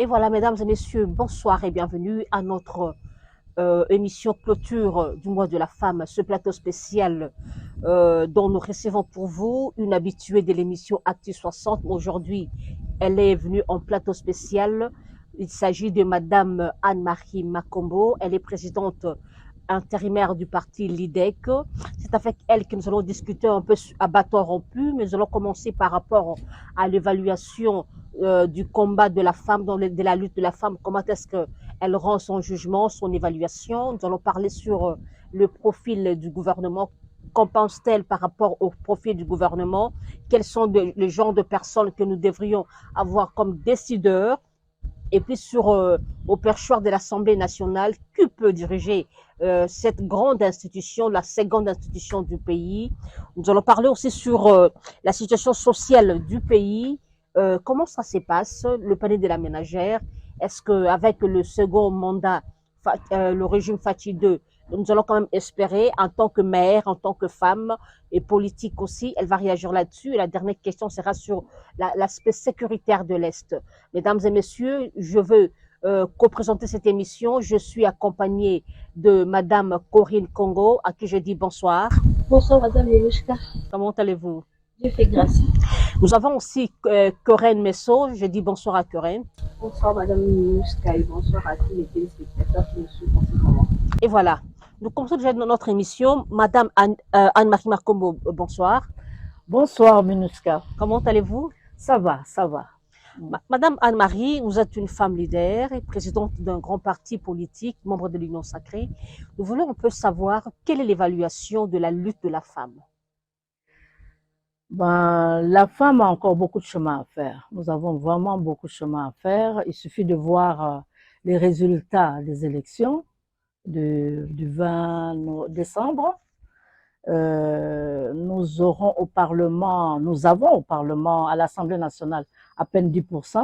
Et voilà, mesdames et messieurs, bonsoir et bienvenue à notre émission clôture du mois de la femme, ce plateau spécial dont nous recevons pour vous une habituée de l'émission Actu 60. Aujourd'hui, elle est venue en plateau spécial. Il s'agit de Madame Anne-Marie Makombo. Elle est présidente intérimaire du parti LIDEC. C'est avec elle que nous allons discuter un peu à bâton rompu, mais nous allons commencer par rapport à l'évaluation du combat de la femme, de la lutte de la femme, comment est-ce qu'elle rend son jugement, son évaluation. Nous allons parler sur le profil du gouvernement. Qu'en pense-t-elle par rapport au profil du gouvernement? Quels sont les genres de personnes que nous devrions avoir comme décideurs? Et puis au perchoir de l'Assemblée nationale, qui peut diriger cette grande institution, la seconde institution du pays. Nous allons parler aussi sur la situation sociale du pays, comment ça se passe, le panier de la ménagère. Est-ce qu'avec le second mandat, le régime Fatih II, nous allons quand même espérer, en tant que mère, en tant que femme et politique aussi, elle va réagir là-dessus. Et la dernière question sera sur l'aspect sécuritaire de l'Est. Mesdames et messieurs, je veux co-présenter cette émission. Je suis accompagnée de Madame Corinne Congo, à qui je dis bonsoir. Bonsoir Madame Yelushka, Comment allez-vous? Dieu fait grâce. Nous avons aussi Corinne Messo. Je dis bonsoir à Corinne. Bonsoir Madame Yelushka et bonsoir à tous les téléspectateurs qui nous suivent en ce moment. Et voilà. Nous commençons déjà notre émission. Madame Anne-Marie Marcombo, bonsoir. Bonsoir Minuska. Comment allez-vous? Ça va, ça va. Madame Anne-Marie, vous êtes une femme leader et présidente d'un grand parti politique, membre de l'Union sacrée. Nous voulons un peu savoir quelle est l'évaluation de la lutte de la femme. La femme a encore beaucoup de chemin à faire. Nous avons vraiment beaucoup de chemin à faire. Il suffit de voir les résultats des élections du 20 décembre. Nous avons au Parlement, à l'Assemblée nationale, à peine 10%.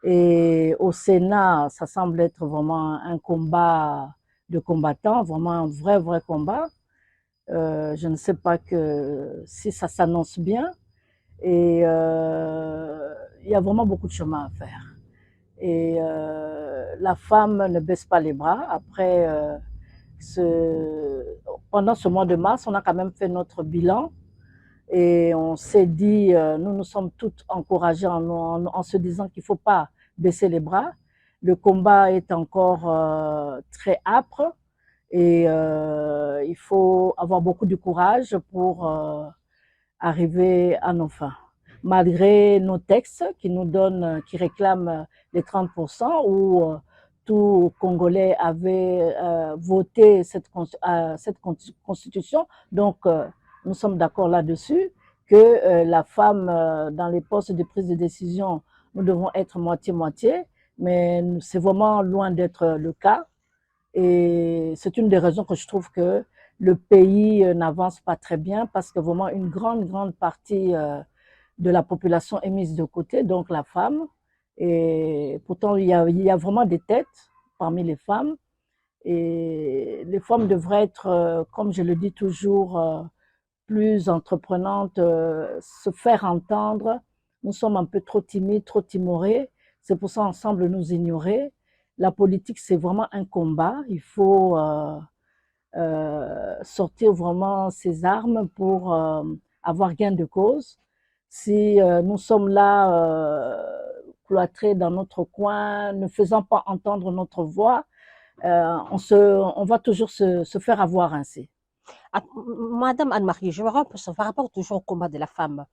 Et au Sénat, ça semble être vraiment un combat de combattants, vraiment un vrai combat. Je ne sais pas si ça s'annonce bien. Et il y a vraiment beaucoup de chemin à faire. Et la femme ne baisse pas les bras. Après, pendant ce mois de mars, on a quand même fait notre bilan. Et on s'est dit, nous nous sommes toutes encouragées en se disant qu'il ne faut pas baisser les bras. Le combat est encore très âpre. Et il faut avoir beaucoup de courage pour arriver à nos fins. Malgré nos textes qui réclament les 30%, où tout Congolais avait voté cette constitution. Donc, nous sommes d'accord là-dessus que la femme, dans les postes de prise de décision, nous devons être moitié-moitié, mais c'est vraiment loin d'être le cas. Et c'est une des raisons que je trouve que le pays n'avance pas très bien parce que vraiment une grande partie de la population est mise de côté, donc la femme. Et pourtant, il y a vraiment des têtes parmi les femmes. Et les femmes devraient être, comme je le dis toujours, plus entreprenantes, se faire entendre. Nous sommes un peu trop timides, trop timorés. C'est pour ça ensemble nous ignorer. La politique, c'est vraiment un combat. Il faut sortir vraiment ses armes pour avoir gain de cause. Si nous sommes là cloîtrés dans notre coin, ne faisant pas entendre notre voix, on va toujours se faire avoir ainsi. Madame Anne-Marie, je me rappelle par rapport toujours au combat de la femme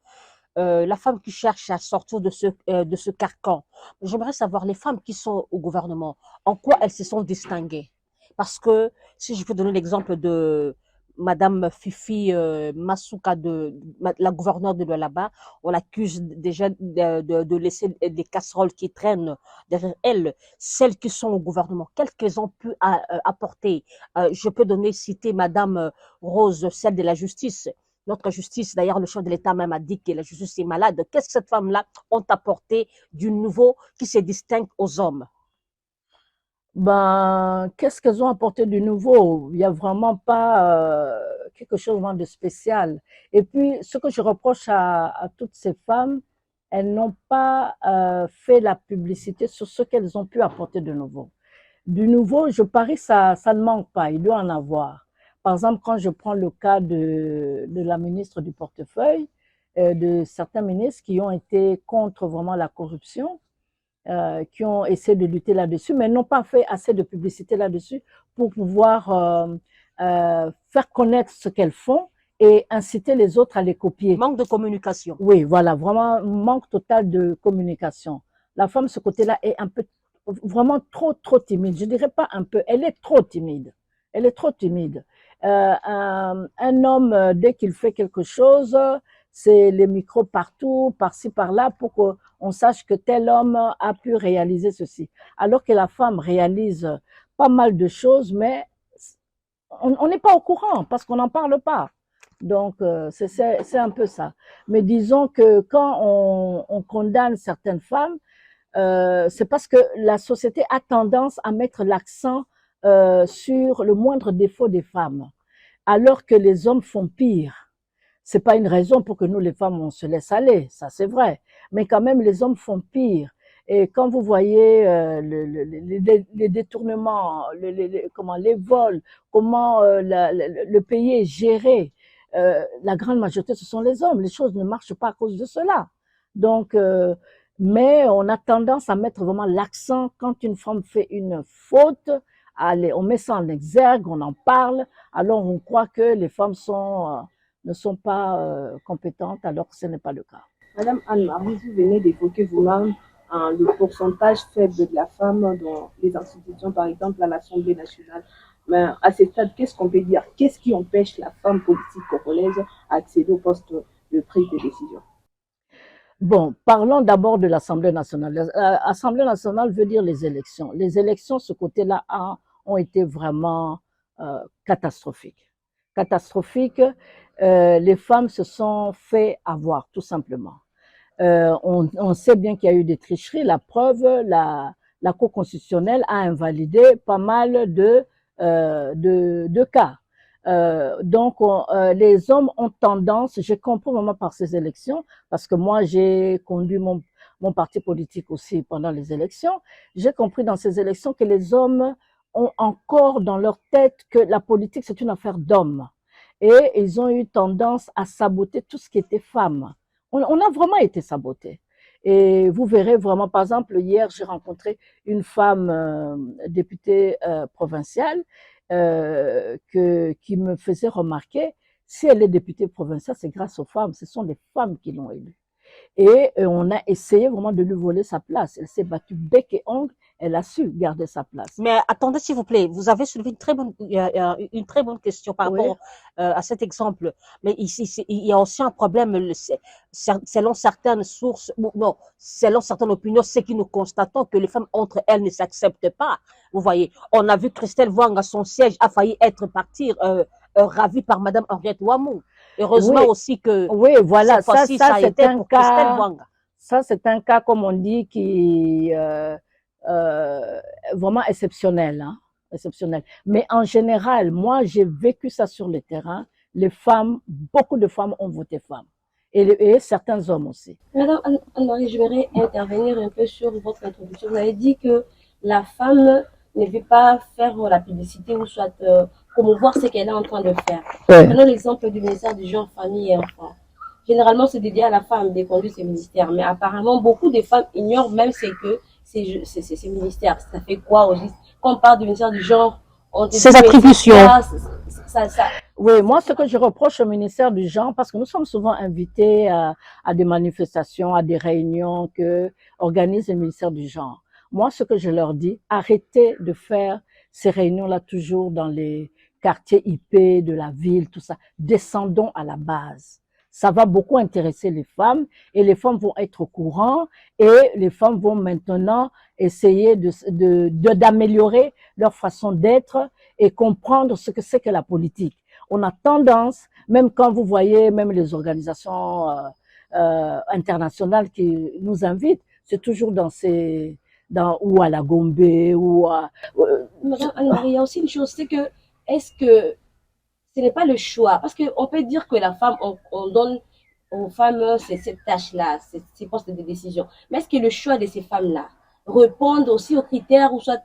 qui cherche à sortir de ce carcan. J'aimerais savoir les femmes qui sont au gouvernement, en quoi elles se sont distinguées. Parce que si je peux donner l'exemple de Madame Fifi Masuka, la gouverneure de là-bas, on l'accuse déjà de laisser des casseroles qui traînent derrière elle. Celles qui sont au gouvernement, qu'est-ce qu'elles ont pu apporter? Je peux citer Madame Rose, celle de la justice. Notre justice, d'ailleurs, le chef de l'État même a dit que la justice est malade. Qu'est-ce que cette femme-là ont apporté du nouveau qui se distingue aux hommes? Qu'est-ce qu'elles ont apporté de nouveau? Il n'y a vraiment pas quelque chose de spécial. Et puis, ce que je reproche à toutes ces femmes, elles n'ont pas fait la publicité sur ce qu'elles ont pu apporter de nouveau. Du nouveau, je parie ça ne manque pas, il doit en avoir. Par exemple, quand je prends le cas de la ministre du portefeuille, de certains ministres qui ont été contre vraiment la corruption, qui ont essayé de lutter là-dessus, mais n'ont pas fait assez de publicité là-dessus pour pouvoir faire connaître ce qu'elles font et inciter les autres à les copier. Manque de communication. Oui, voilà, vraiment manque total de communication. La femme, ce côté-là, est un peu, vraiment trop timide. Je dirais pas un peu, elle est trop timide. Elle est trop timide. Un homme, dès qu'il fait quelque chose, c'est les micros partout, par-ci, par-là, pour qu'on sache que tel homme a pu réaliser ceci. Alors que la femme réalise pas mal de choses, mais on n'est pas au courant parce qu'on n'en parle pas. Donc, c'est un peu ça. Mais disons que quand on condamne certaines femmes, c'est parce que la société a tendance à mettre l'accent sur le moindre défaut des femmes, alors que les hommes font pire. C'est pas une raison pour que nous, les femmes, on se laisse aller, ça c'est vrai. Mais quand même, les hommes font pire. Et quand vous voyez les détournements, comment les vols, comment le pays est géré, la grande majorité, ce sont les hommes. Les choses ne marchent pas à cause de cela. Donc, mais on a tendance à mettre vraiment l'accent quand une femme fait une faute. Allez, on met ça en exergue, on en parle. Alors, on croit que les femmes ne sont pas compétentes, alors que ce n'est pas le cas. Madame Anne-Marie, vous venez d'évoquer vous-même le pourcentage faible de la femme dans les institutions, par exemple à l'Assemblée nationale. Mais à ce stade, qu'est-ce qu'on peut dire? Qu'est-ce qui empêche la femme politique congolaise d'accéder au poste de prise de décision? Bon, parlons d'abord de l'Assemblée nationale. L'Assemblée nationale veut dire les élections. Les élections, ce côté-là, ont été vraiment catastrophiques. Catastrophiques. Les femmes se sont fait avoir, tout simplement. On sait bien qu'il y a eu des tricheries. La preuve, la Cour constitutionnelle a invalidé pas mal de cas. Donc, les hommes ont tendance, je comprends vraiment par ces élections, parce que moi, j'ai conduit mon parti politique aussi pendant les élections. J'ai compris dans ces élections que les hommes ont encore dans leur tête que la politique, c'est une affaire d'hommes. Et ils ont eu tendance à saboter tout ce qui était femme. On a vraiment été sabotés. Et vous verrez vraiment, par exemple, hier, j'ai rencontré une femme députée provinciale qui me faisait remarquer, si elle est députée provinciale, c'est grâce aux femmes, ce sont les femmes qui l'ont élue. Et on a essayé vraiment de lui voler sa place. Elle s'est battue bec et ongle, elle a su garder sa place. Mais attendez, s'il vous plaît, vous avez soulevé une très bonne question par Oui. rapport à cet exemple. Mais ici, il y a aussi un problème, selon certaines sources, non, selon certaines opinions, c'est que nous constatons que les femmes entre elles ne s'acceptent pas. Vous voyez, on a vu Christelle Wang à son siège a failli être partir ravie par Madame Henriette Ouamou. Heureusement Oui. aussi que Oui, voilà, cette fois-ci, ça a été pour Christelle Wang. Ça, c'est un cas, comme on dit, qui vraiment exceptionnel, hein, exceptionnel. Mais en général, moi, j'ai vécu ça sur le terrain. Les femmes, beaucoup de femmes ont voté femme. Et certains hommes aussi. Madame Anne-Marie, je voudrais intervenir un peu sur votre introduction. Vous avez dit que la femme ne veut pas faire la publicité ou soit promouvoir ce qu'elle est en train de faire. Prenons l'exemple du ministère du genre, famille et enfants. Généralement, c'est dédié à la femme de conduire ces ministères, mais apparemment, beaucoup de femmes ignorent même ce que ces ministères. Ça fait quoi aussi? Quand on parle du ministère du genre, ses attributions. Oui, moi, ce que je reproche au ministère du genre, parce que nous sommes souvent invités à des manifestations, à des réunions que organise le ministère du genre. Moi, ce que je leur dis, arrêtez de faire ces réunions-là toujours dans les quartiers IP de la ville, tout ça. Descendons à la base. Ça va beaucoup intéresser les femmes et les femmes vont être au courant et les femmes vont maintenant essayer d'améliorer leur façon d'être et comprendre ce que c'est que la politique. On a tendance, même quand vous voyez même les organisations internationales qui nous invitent, c'est toujours ou à la Gombe ou à... Madame Anne-Marie, il y a aussi une chose, c'est que est-ce que ce n'est pas le choix? Parce qu'on peut dire que la femme, on donne aux femmes cette tâche-là, ces postes de décision. Mais est-ce que le choix de ces femmes-là répondent aussi aux critères ou soit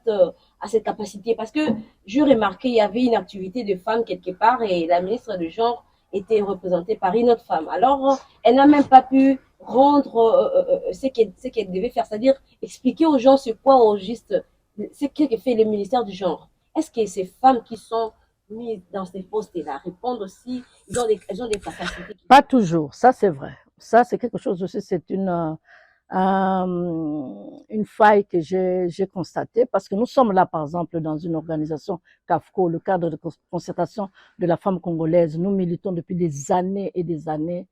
à cette capacité? Parce que j'ai remarqué il y avait une activité de femmes quelque part et la ministre du genre était représentée par une autre femme. Alors, elle n'a même pas pu rendre ce qu'elle devait faire, c'est-à-dire expliquer aux gens ce quoi au juste, ce que fait le ministère du genre. Est-ce que ces femmes qui sont mises dans ces postes-là répondent aussi, elles ont des capacités? Pas toujours, ça c'est vrai. Ça c'est quelque chose aussi, c'est une faille que j'ai constatée parce que nous sommes là, par exemple, dans une organisation CAFCO, le cadre de concertation de la femme congolaise. Nous militons depuis des années et des années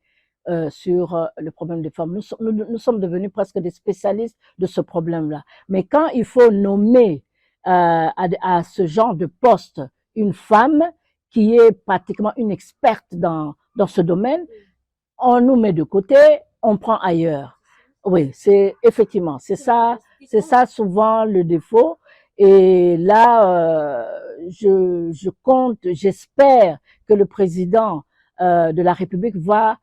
sur le problème des femmes. Nous sommes devenus presque des spécialistes de ce problème-là. Mais quand il faut nommer à ce genre de poste une femme qui est pratiquement une experte dans ce domaine, on nous met de côté, on prend ailleurs. Oui, c'est effectivement, c'est ça souvent le défaut. Et là, je compte, j'espère que le président de la République va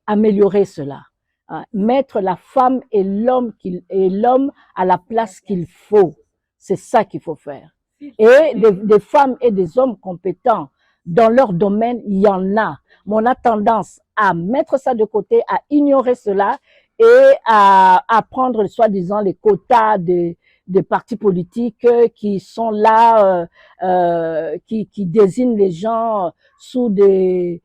améliorer cela, hein, mettre la femme et l'homme à la place qu'il faut. C'est ça qu'il faut faire. Et des femmes et des hommes compétents dans leur domaine, il y en a. Mais on a tendance à mettre ça de côté, à ignorer cela et à prendre soi-disant les quotas des partis politiques qui sont là, qui désignent les gens sous des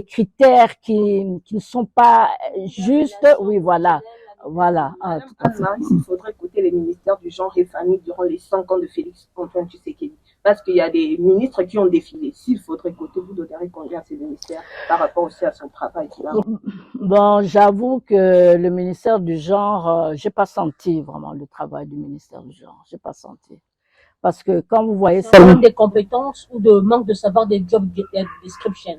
critères qui ne sont pas justes. Oui, voilà. Voilà. Madame Anne-Marie, il faudrait écouter les ministères du genre et famille durant les 5 ans de Félix Antoine Tshisekedi. Parce qu'il y a des ministres qui ont défilé. S'il faudrait écouter, vous donnerez combien à ces ministères par rapport aussi à son travail? Bon, j'avoue que le ministère du genre, j'ai pas senti vraiment le travail du ministère du genre. J'ai pas senti. Parce que quand vous voyez ça, manque de compétences ou de manque de savoir des job description.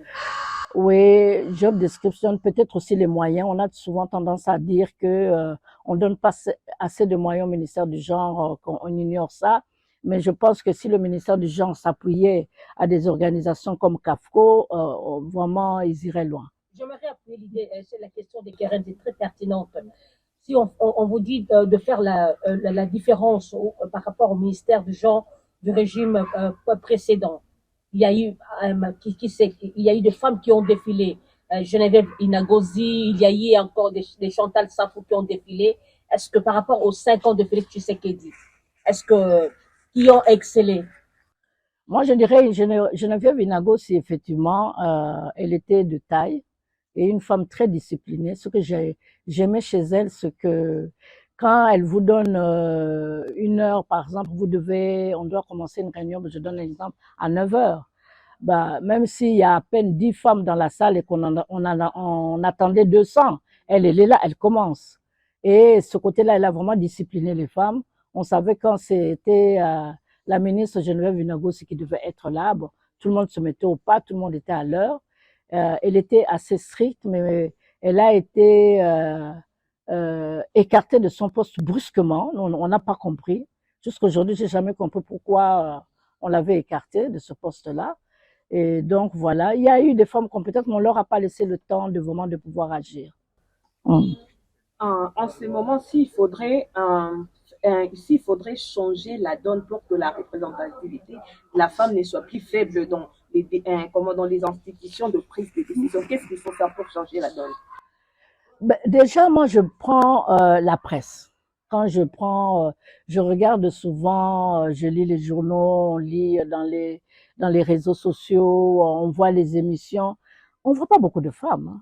Oui, job description, peut-être aussi les moyens. On a souvent tendance à dire que on donne pas assez de moyens au ministère du genre, qu'on ignore ça. Mais je pense que si le ministère du genre s'appuyait à des organisations comme CAFCO, vraiment, ils iraient loin. J'aimerais appuyer l'idée, c'est la question des Keren, c'est très pertinente. Si on vous dit de faire la différence par rapport au ministère du genre du régime précédent, il y a eu il y a eu des femmes qui ont défilé, Geneviève Inagozi, il y a eu encore des Chantal Safou qui ont défilé. Est-ce que par rapport aux 5 ans de Félix Tshisekedi, est-ce que qui ont excellé? Moi, je dirais Geneviève Inagozi, effectivement, elle était de taille et une femme très disciplinée. Ce que j'aimais chez elle, c'est que quand elle vous donne 1 heure, par exemple, on doit commencer une réunion, je donne un exemple, à 9 heures. Bah, même s'il y a à peine 10 femmes dans la salle et on attendait 200, elle est là, elle commence. Et ce côté-là, elle a vraiment discipliné les femmes. On savait quand c'était la ministre Geneviève Inagozi qui devait être là, bon, tout le monde se mettait au pas, tout le monde était à l'heure. Elle était assez stricte, mais elle a été écartée de son poste brusquement. On n'a pas compris. Jusqu'aujourd'hui, j'ai jamais compris pourquoi on l'avait écartée de ce poste-là. Et donc voilà, il y a eu des femmes compétentes, mais on leur a pas laissé le temps de vraiment de pouvoir agir. En ce moment, s'il faudrait changer la donne pour que la représentativité de la femme ne soit plus faible dans les institutions de prise de décision, qu'est-ce qu'il faut faire pour changer la donne? Ben, déjà, moi, je prends la presse. Quand je regarde souvent, je lis les journaux, on lit dans les réseaux sociaux, on voit les émissions. On voit pas beaucoup de femmes, hein.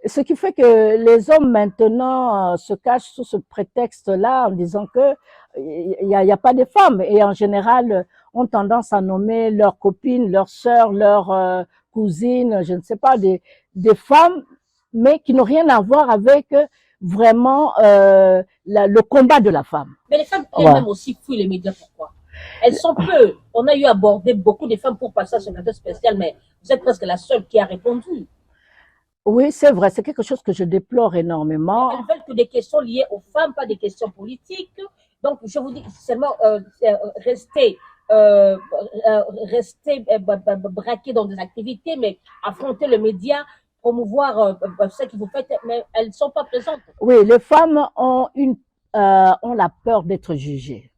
Ce qui fait que les hommes maintenant se cachent sous ce prétexte-là en disant que il y a pas de femmes et en général ont tendance à nommer leurs copines, leurs sœurs, leurs cousines, je ne sais pas, des femmes, mais qui n'ont rien à voir avec vraiment le combat de la femme. Mais les femmes elles-mêmes aussi fuient les médias. Pourquoi? Elles sont peu. On a eu abordé beaucoup de femmes pour passer à ce plateau spécial, mais vous êtes presque la seule qui a répondu. Oui, c'est vrai, c'est quelque chose que je déplore énormément. Elles veulent que des questions liées aux femmes, pas des questions politiques. Donc, je vous dis seulement rester braqué dans des activités, mais affronter le média, promouvoir ce que vous faites, mais elles ne sont pas présentes. Oui, les femmes ont la peur d'être jugées.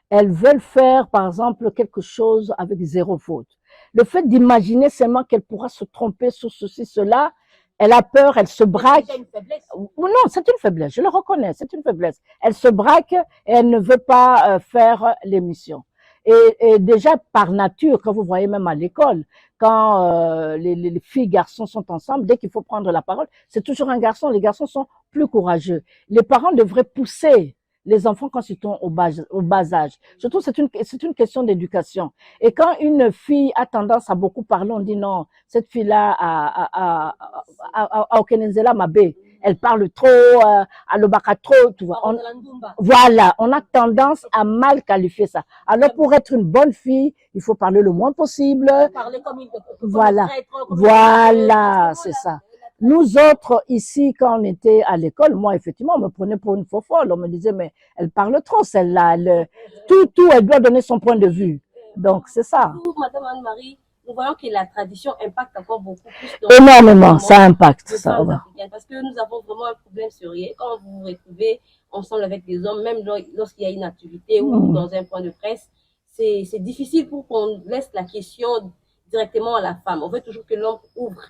Elles veulent faire, par exemple, quelque chose avec zéro faute. Le fait d'imaginer seulement qu'elle pourra se tromper sur ceci, cela, elle a peur, elle se braque. C'est une faiblesse. Ou non, c'est une faiblesse, je le reconnais, c'est une faiblesse. Elle se braque et elle ne veut pas faire l'émission. Et déjà, par nature, quand vous voyez même à l'école, quand les filles, garçons sont ensemble, dès qu'il faut prendre la parole, c'est toujours un garçon. Les garçons sont plus courageux. Les parents devraient pousser les enfants quand ils sont au bas âge. Surtout, c'est une question d'éducation. Et quand une fille a tendance à beaucoup parler, on dit non, cette fille-là a Okenenzela Mabe. Elle parle trop, à l'obaka trop, tu vois. Voilà, on a tendance à mal qualifier ça. Alors, pour être une bonne fille, il faut parler le moins possible. Parler comme voilà, voilà, c'est ça. Nous autres, ici, quand on était à l'école, moi, effectivement, on me prenait pour une fofolle. On me disait, mais elle parle trop, celle-là. Tout, elle doit donner son point de vue. Donc, c'est ça. Madame Anne-Marie, nous voyons que la tradition impacte encore beaucoup plus. Énormément, ça impacte. Ça, parce que nous avons vraiment un problème sérieux. Quand vous vous retrouvez ensemble avec des hommes, même lorsqu'il y a une activité ou dans un point de presse, c'est difficile pour qu'on laisse la question directement à la femme. On veut toujours que l'homme ouvre.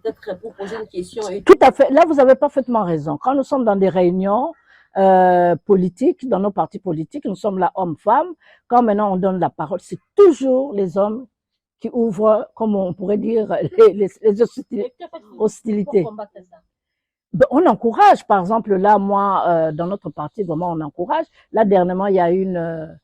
Peut-être pour poser une question. Tout à fait. Là, vous avez parfaitement raison. Quand nous sommes dans des réunions politiques, dans nos partis politiques, nous sommes là hommes-femmes. Quand maintenant on donne la parole, c'est toujours les hommes qui ouvrent, comme on pourrait dire, les hostilités. On encourage, par exemple, là, moi, dans notre parti, vraiment, on encourage. Là, dernièrement, il y a une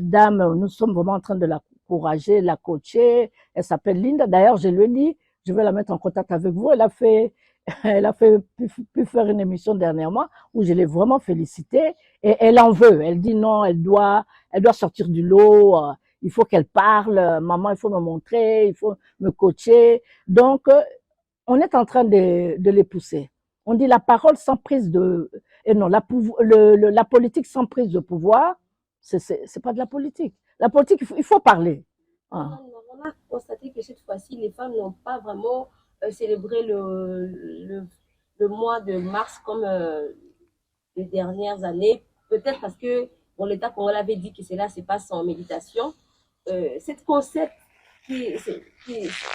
dame, nous sommes vraiment en train de l'encourager, la coacher. Elle s'appelle Linda. D'ailleurs, je lui ai dit, je vais la mettre en contact avec vous. Elle a pu faire une émission dernièrement où je l'ai vraiment félicitée et elle en veut. Elle dit non, elle doit sortir du lot. Il faut qu'elle parle. Maman, il faut me montrer, il faut me coacher. Donc, on est en train de les pousser. On dit la parole sans prise de, et non, la politique sans prise de pouvoir, c'est pas de la politique. La politique, il faut parler. Ah. On a constaté que cette fois-ci, les femmes n'ont pas vraiment célébré le mois de mars comme les dernières années. Peut-être parce que bon, l'État congolais avait dit que cela se passe en méditation. Cet concept qui est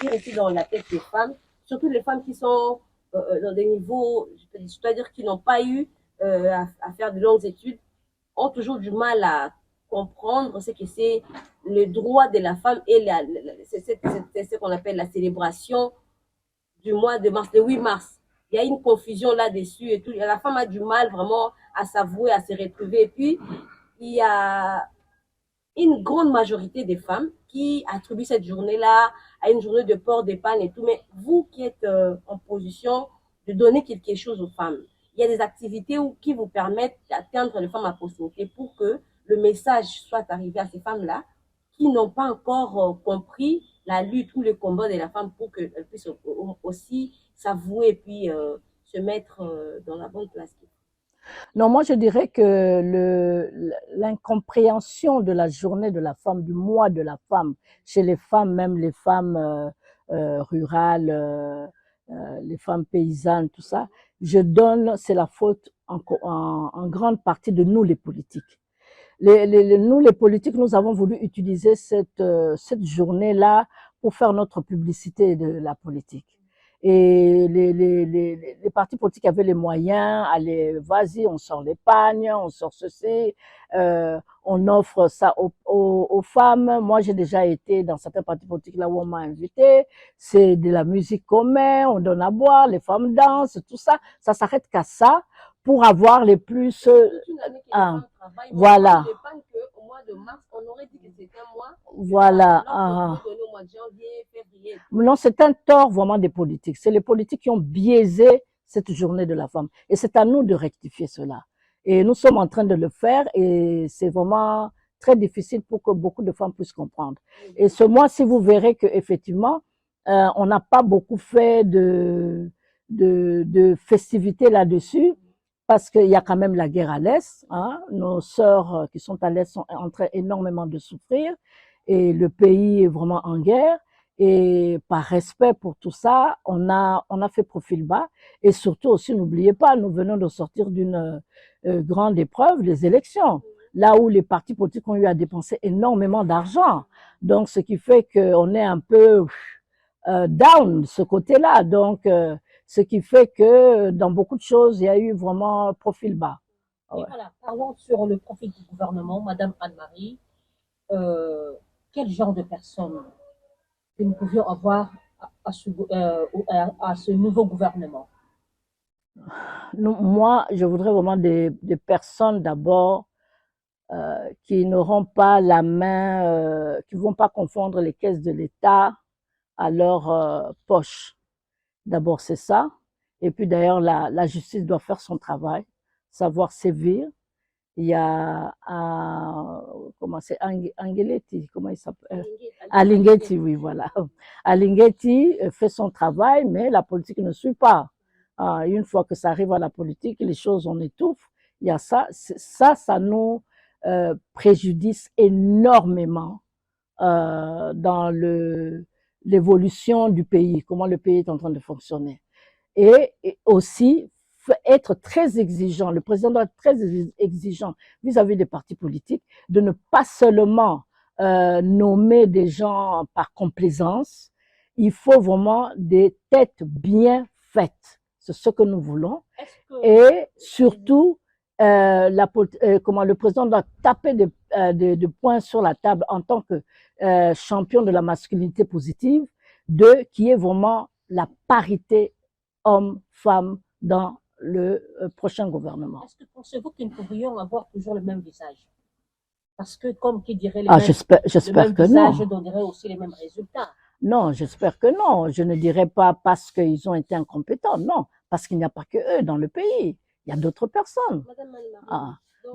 resté dans la tête des femmes, surtout les femmes qui sont dans des niveaux, c'est-à-dire qui n'ont pas eu à faire de longues études, ont toujours du mal à comprendre ce que c'est le droit de la femme et c'est ce qu'on appelle la célébration du mois de mars, le 8 mars. Il y a une confusion là-dessus et tout. La femme a du mal vraiment à s'avouer, à se retrouver. Et puis, il y a une grande majorité des femmes qui attribuent cette journée-là à une journée de port d'épargne et tout. Mais vous qui êtes en position de donner quelque chose aux femmes, il y a des activités qui vous permettent d'atteindre les femmes à proximité pour que le message soit arrivé à ces femmes-là qui n'ont pas encore compris la lutte ou le combat de la femme pour qu'elles puissent aussi s'avouer et puis se mettre dans la bonne place. Non, moi je dirais que l'incompréhension de la journée de la femme, du mois de la femme, chez les femmes, même les femmes rurales, les femmes paysannes, tout ça, c'est la faute en grande partie de nous les politiques. Nous, les politiques, nous avons voulu utiliser cette journée-là pour faire notre publicité de la politique. Et les partis politiques avaient les moyens, allez, vas-y, on sort l'épargne, on sort ceci, on offre ça aux femmes. Moi, j'ai déjà été dans certains partis politiques là où on m'a invité. C'est de la musique qu'on met, on donne à boire, les femmes dansent, tout ça. Ça s'arrête qu'à ça pour avoir les plus... voilà. Au mois de mars, on aurait dit que c'était un mois. Voilà. Au mois de janvier, février. Non, c'est un tort vraiment des politiques. C'est les politiques qui ont biaisé cette journée de la femme. Et c'est à nous de rectifier cela. Et nous sommes en train de le faire et c'est vraiment très difficile pour que beaucoup de femmes puissent comprendre. Et ce mois-ci, vous verrez qu'effectivement, on n'a pas beaucoup fait de festivités là-dessus. Parce qu'il y a quand même la guerre à l'Est. Hein. Nos sœurs qui sont à l'Est sont en train énormément de souffrir et le pays est vraiment en guerre. Et par respect pour tout ça, on a fait profil bas. Et surtout aussi, n'oubliez pas, nous venons de sortir d'une grande épreuve, les élections, là où les partis politiques ont eu à dépenser énormément d'argent. Donc, ce qui fait qu'on est un peu down de ce côté-là. Donc, ce qui fait que dans beaucoup de choses, il y a eu vraiment profil bas. Et voilà, parlons sur le profil du gouvernement, Madame Anne-Marie. Quel genre de personnes que nous pouvions avoir à ce nouveau gouvernement? Moi, je voudrais vraiment des personnes d'abord qui n'auront pas la main, qui ne vont pas confondre les caisses de l'État à leur poche. D'abord, c'est ça. Et puis d'ailleurs, la justice doit faire son travail, savoir sévir. Il y a comment c'est Angeletti, comment il s'appelle Alighetti, oui, voilà. Alighetti fait son travail, mais la politique ne suit pas. Une fois que ça arrive à la politique, les choses on étouffe. Il y a ça, ça nous préjudice énormément dans l'évolution du pays, comment le pays est en train de fonctionner. Et aussi être très exigeant, le président doit être très exigeant vis-à-vis des partis politiques, de ne pas seulement nommer des gens par complaisance, il faut vraiment des têtes bien faites, c'est ce que nous voulons, et surtout, comment le président doit taper de poing sur la table en tant que champion de la masculinité positive, qui est vraiment la parité homme-femme dans le prochain gouvernement. Est-ce que pensez-vous que nous pourrions avoir toujours le même visage? Parce que, comme qui dirait j'espère que visage non. donnerait aussi les mêmes résultats. Non, j'espère que non. Je ne dirais pas parce qu'ils ont été incompétents, non. Parce qu'il n'y a pas que eux dans le pays. Il y a d'autres personnes.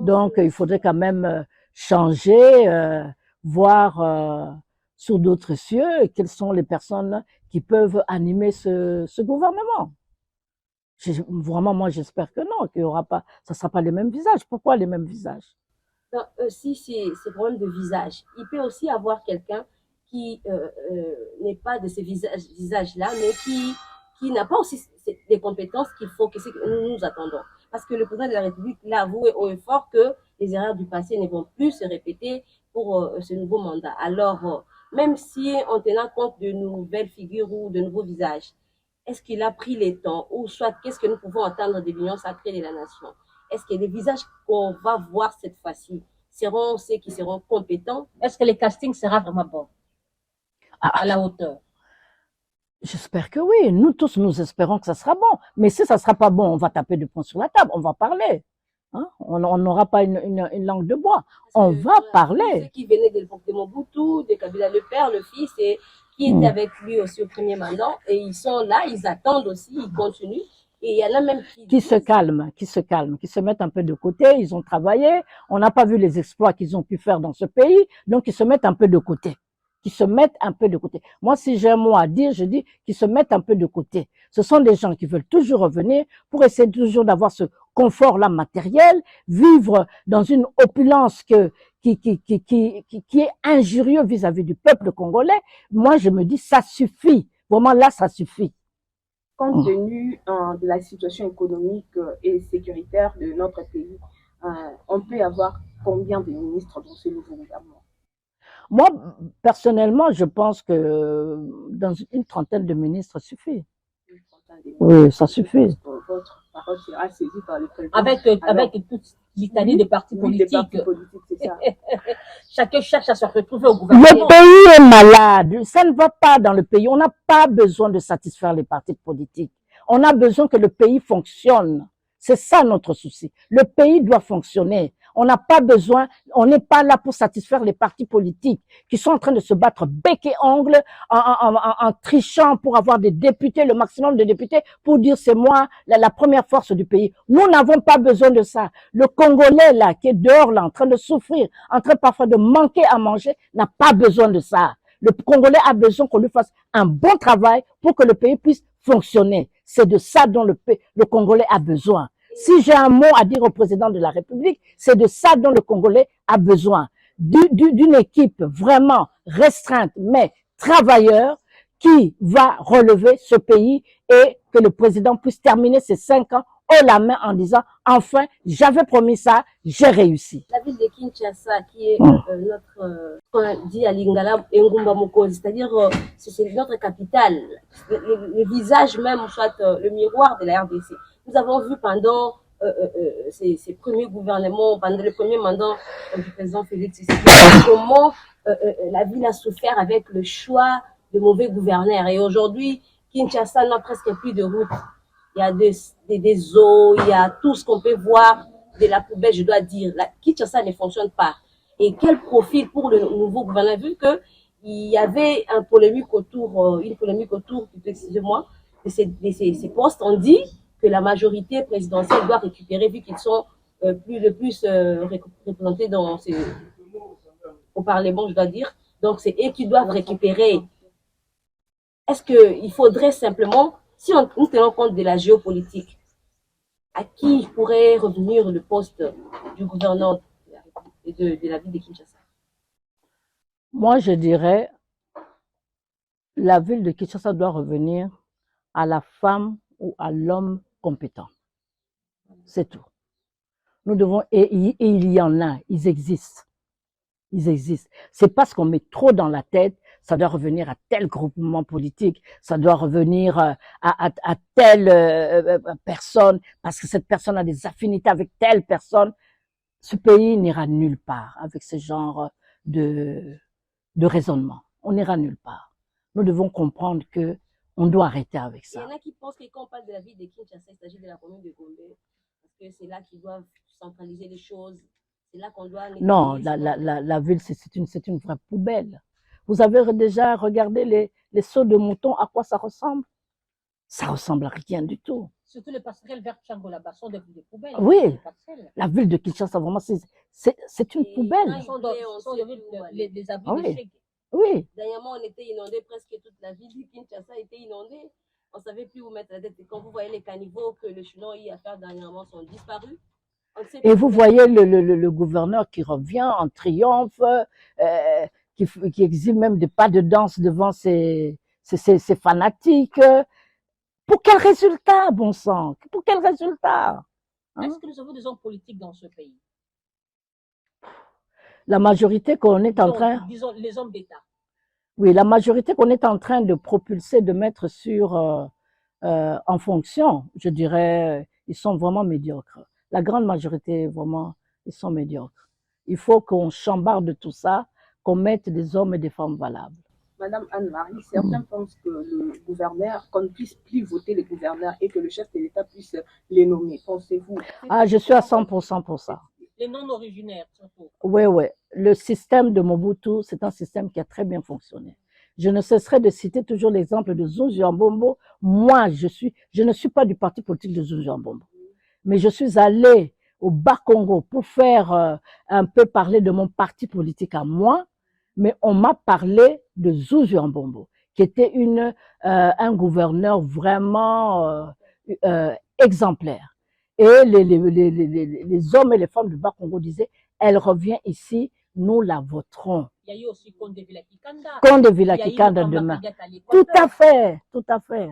Donc, il faudrait quand même changer, voir sous d'autres cieux quelles sont les personnes qui peuvent animer ce gouvernement. Vraiment, moi, j'espère que non, qu'il y aura pas, ça sera pas les mêmes visages. Pourquoi les mêmes visages? Non, si c'est problème de visage, il peut aussi avoir quelqu'un qui n'est pas de ces visages-là, mais qui n'a pas aussi les compétences qu'il faut, que nous attendons. Parce que le président de la République l'a avoué haut et fort que les erreurs du passé ne vont plus se répéter pour ce nouveau mandat. Alors, même si en tenant compte de nouvelles figures ou de nouveaux visages, est-ce qu'il a pris les temps, ou soit qu'est-ce que nous pouvons attendre de l'Union sacrée de la nation? Est-ce que les visages qu'on va voir cette fois-ci seront ceux qui seront compétents? Est-ce que le casting sera vraiment bon, à la hauteur? J'espère que oui. Nous tous, nous espérons que ça sera bon. Mais si ça ne sera pas bon, on va taper du poing sur la table, on va parler. Hein? On n'aura pas une langue de bois. On va parler. Ceux qui venaient de l'époque de Mobutu, de Kabila le père, le fils, et qui étaient avec lui aussi au premier mandat, et ils sont là, ils attendent aussi, ils continuent. Et il y en a même qui se calment, qui se mettent un peu de côté. Ils ont travaillé, on n'a pas vu les exploits qu'ils ont pu faire dans ce pays, donc ils se mettent un peu de côté. Qui se mettent un peu de côté. Moi, si j'ai un mot à dire, je dis qu'ils se mettent un peu de côté. Ce sont des gens qui veulent toujours revenir pour essayer toujours d'avoir ce confort-là matériel, vivre dans une opulence qui est injurieux vis-à-vis du peuple congolais. Moi, je me dis, ça suffit. Vraiment, là, ça suffit. Compte tenu de la situation économique et sécuritaire de notre pays, on peut avoir combien de ministres dans ce nouveau gouvernement? Moi, personnellement, je pense que dans une trentaine de ministres suffit. Oui, ça suffit. Votre parole sera saisie par le président. Avec toute l'Italie des partis politiques. Des partis politiques, c'est ça. Chacun cherche à se retrouver au gouvernement. Le pays est malade. Ça ne va pas dans le pays. On n'a pas besoin de satisfaire les partis politiques. On a besoin que le pays fonctionne. C'est ça notre souci. Le pays doit fonctionner. On n'a pas besoin, on n'est pas là pour satisfaire les partis politiques qui sont en train de se battre bec et ongle en trichant pour avoir des députés, le maximum de députés, pour dire c'est moi la première force du pays. Nous n'avons pas besoin de ça. Le Congolais là, qui est dehors là, en train de souffrir, en train parfois de manquer à manger, n'a pas besoin de ça. Le Congolais a besoin qu'on lui fasse un bon travail pour que le pays puisse fonctionner. C'est de ça dont le Congolais a besoin. Si j'ai un mot à dire au président de la République, c'est de ça dont le Congolais a besoin. D'une équipe vraiment restreinte, mais travailleur, qui va relever ce pays et que le président puisse terminer ses 5 ans haut la main en disant enfin j'avais promis ça, j'ai réussi. La ville de Kinshasa qui est notre on dit à Lingala Ngumba Mokozi, c'est-à-dire c'est notre capitale, le visage même, soit le miroir de la RDC. Nous avons vu pendant ces premiers gouvernements, pendant le premier mandat du président Félix Tshisekedi, comment la ville a souffert avec le choix de mauvais gouverneurs. Et aujourd'hui, Kinshasa n'a presque plus de route. Il y a des eaux, il y a tout ce qu'on peut voir de la poubelle, je dois dire. La Kinshasa ne fonctionne pas. Et quel profil pour le nouveau gouverneur, vu qu'il y avait une polémique autour, plus précisément, de ces postes. On dit que la majorité présidentielle doit récupérer, vu qu'ils sont le plus représentés au Parlement, je dois dire. Donc, c'est eux qui doivent récupérer. Est-ce qu'il faudrait simplement, si nous tenons compte de la géopolitique, à qui pourrait revenir le poste du gouverneur de la ville de Kinshasa? Moi, je dirais, la ville de Kinshasa doit revenir à la femme ou à l'homme compétent. C'est tout. Nous devons, et il y en a, ils existent. Ils existent. C'est parce qu'on met trop dans la tête, ça doit revenir à tel groupement politique, ça doit revenir à telle personne, parce que cette personne a des affinités avec telle personne. Ce pays n'ira nulle part avec ce genre de raisonnement. On n'ira nulle part. Nous devons comprendre que on doit arrêter avec ça. Il y en a qui pensent que quand on parle de la ville de Kinshasa, il s'agit de la commune de Gombe, parce que c'est là qu'ils doivent centraliser les choses. C'est là qu'on doit... Non, la ville, c'est une vraie poubelle. Vous avez déjà regardé les seaux de mouton, à quoi ça ressemble? Ça ressemble à rien du tout. Surtout les passerelles vers Tchango, là-bas, sont des poubelles. Oui, la ville de Kinshasa, vraiment, c'est une poubelle. Ce sont des abris de chèques. Oui. Dernièrement, on était inondé, presque toute la ville de Kinshasa était inondée. On ne savait plus où mettre la tête. Et quand vous voyez les caniveaux que le Chinois y a fait dernièrement sont disparus, et vous voyez le gouverneur qui revient en triomphe, qui exhibe même des pas de danse devant ses fanatiques. Pour quel résultat, bon sang? Pour quel résultat? Est-ce que nous avons des hommes politiques dans ce pays? La majorité qu'on est en train... Disons les hommes d'État. Oui, la majorité qu'on est en train de propulser, de mettre en fonction, je dirais, ils sont vraiment médiocres. La grande majorité, vraiment, ils sont médiocres. Il faut qu'on chambarde tout ça, qu'on mette des hommes et des femmes valables. Madame Anne-Marie, certains pensent que le gouverneur, qu'on ne puisse plus voter les gouverneurs et que le chef de l'État puisse les nommer. Pensez-vous? Ah, je suis à 100% pour ça. Les non-originaires, surtout. Oui, oui. Le système de Mobutu, c'est un système qui a très bien fonctionné. Je ne cesserai de citer toujours l'exemple de Zunzu Mbombo. Moi, je ne suis pas du parti politique de Zunzu Mbombo. Mais je suis allée au Bas-Congo pour faire un peu parler de mon parti politique à moi. Mais on m'a parlé de Zunzu Mbombo, qui était un gouverneur vraiment exemplaire. Et les hommes et les femmes du Bas-Congo disaient, elle revient ici, nous la voterons. Il y a eu aussi Conde Vilakikanda. Conde Vilakikanda demain. Tout à fait, tout à fait.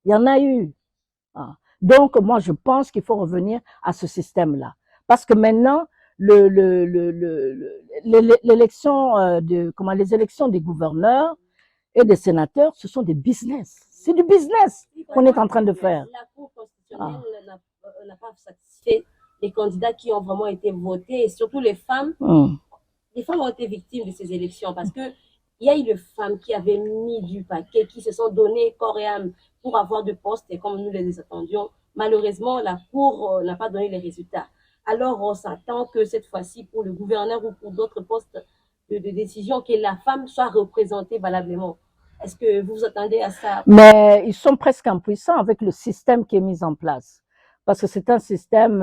Il y en a eu. Donc, moi, je pense qu'il faut revenir à ce système-là. Parce que maintenant, l'élection les élections des gouverneurs et des sénateurs, ce sont des business. C'est du business qu'on est en train de faire. La Cour constitutionnelle n'a pas satisfait les candidats qui ont vraiment été votés, et surtout les femmes. Les femmes ont été victimes de ces élections parce que il y a eu des femmes qui avaient mis du paquet, qui se sont données corps et âme pour avoir de postes, et comme nous les attendions, malheureusement, la Cour n'a pas donné les résultats. Alors, on s'attend que cette fois-ci, pour le gouverneur ou pour d'autres postes de décision, que la femme soit représentée valablement. Est-ce que vous vous attendez à ça? Mais ils sont presque impuissants avec le système qui est mis en place. Parce que c'est un système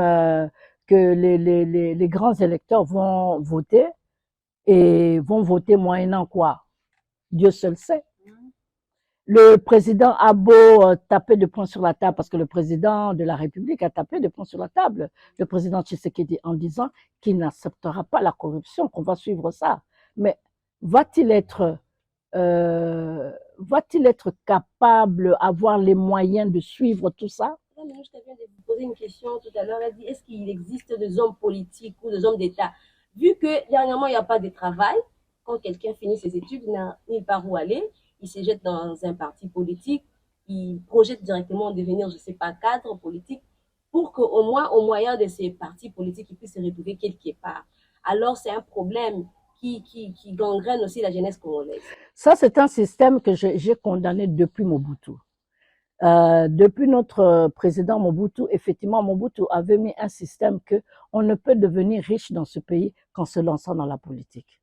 que les grands électeurs vont voter, et vont voter moyennant quoi? Dieu seul sait. Le président a beau taper de poing sur la table, parce que le président de la République a tapé de poing sur la table, le président Tshisekedi, en disant qu'il n'acceptera pas la corruption, qu'on va suivre ça. Mais va-t-il va-t-il être capable, avoir les moyens de suivre tout ça? Je viens de vous poser une question tout à l'heure. Elle dit, est-ce qu'il existe des hommes politiques ou des hommes d'État? Vu que dernièrement, il n'y a pas de travail, quand quelqu'un finit ses études, il n'a nulle part où aller, il se jette dans un parti politique, il projette directement de devenir, je ne sais pas, cadre politique, pour qu'au moins, au moyen de ces partis politiques, il puisse se retrouver quelque part. Alors, c'est un problème qui gangrène aussi la jeunesse congolaise. Ça, c'est un système que j'ai condamné depuis Mobutu. Depuis notre président Mobutu, effectivement, Mobutu avait mis un système que on ne peut devenir riche dans ce pays qu'en se lançant dans la politique.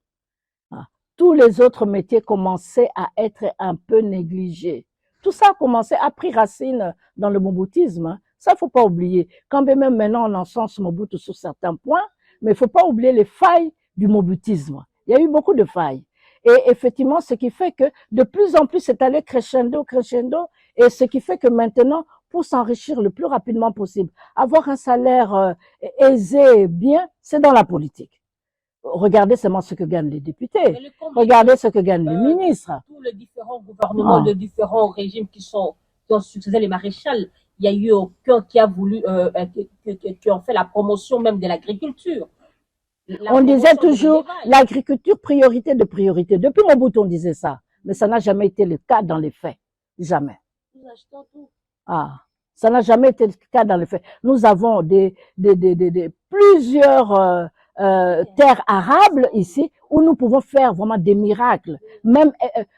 Tous les autres métiers commençaient à être un peu négligés. Tout ça a commencé, a pris racine dans le moboutisme. Ça, faut pas oublier. Quand même maintenant on encense Mobutu sur certains points, mais il faut pas oublier les failles du moboutisme. Il y a eu beaucoup de failles. Et effectivement, ce qui fait que de plus en plus, c'est allé crescendo, crescendo, et ce qui fait que maintenant, pour s'enrichir le plus rapidement possible, avoir un salaire aisé, bien, c'est dans la politique. Regardez seulement ce que gagnent les députés. Regardez ce que gagnent les ministres. Tous les différents gouvernements, les différents régimes qui ont succédé les maréchals, il n'y a eu aucun qui a voulu, qui ont fait la promotion même de l'agriculture. On disait toujours l'agriculture priorité de priorité. Depuis Mobutu, on disait ça. Mais ça n'a jamais été le cas dans les faits. Jamais. Ça n'a jamais été le cas dans les faits. Nous avons plusieurs terres arables ici où nous pouvons faire vraiment des miracles. Même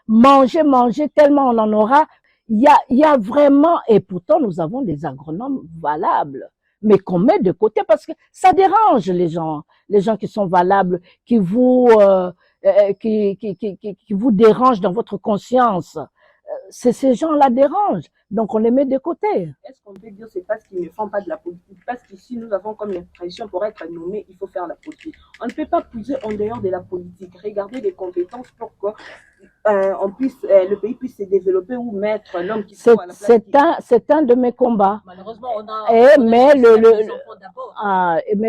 manger tellement on en aura. Il y a vraiment, et pourtant nous avons des agronomes valables, mais qu'on met de côté parce que ça dérange les gens qui sont valables, qui vous dérangent dans votre conscience. Ces gens-là dérangent, donc on les met de côté. Est-ce qu'on peut dire que c'est parce qu'ils ne font pas de la politique? Parce qu'ici, nous avons comme l'impression, pour être nommé, il faut faire la politique. On ne peut pas puiser en dehors de la politique. Regardez les compétences pour que le pays puisse se développer ou mettre l'homme qui soit à la place. C'est un de mes combats. Malheureusement, mais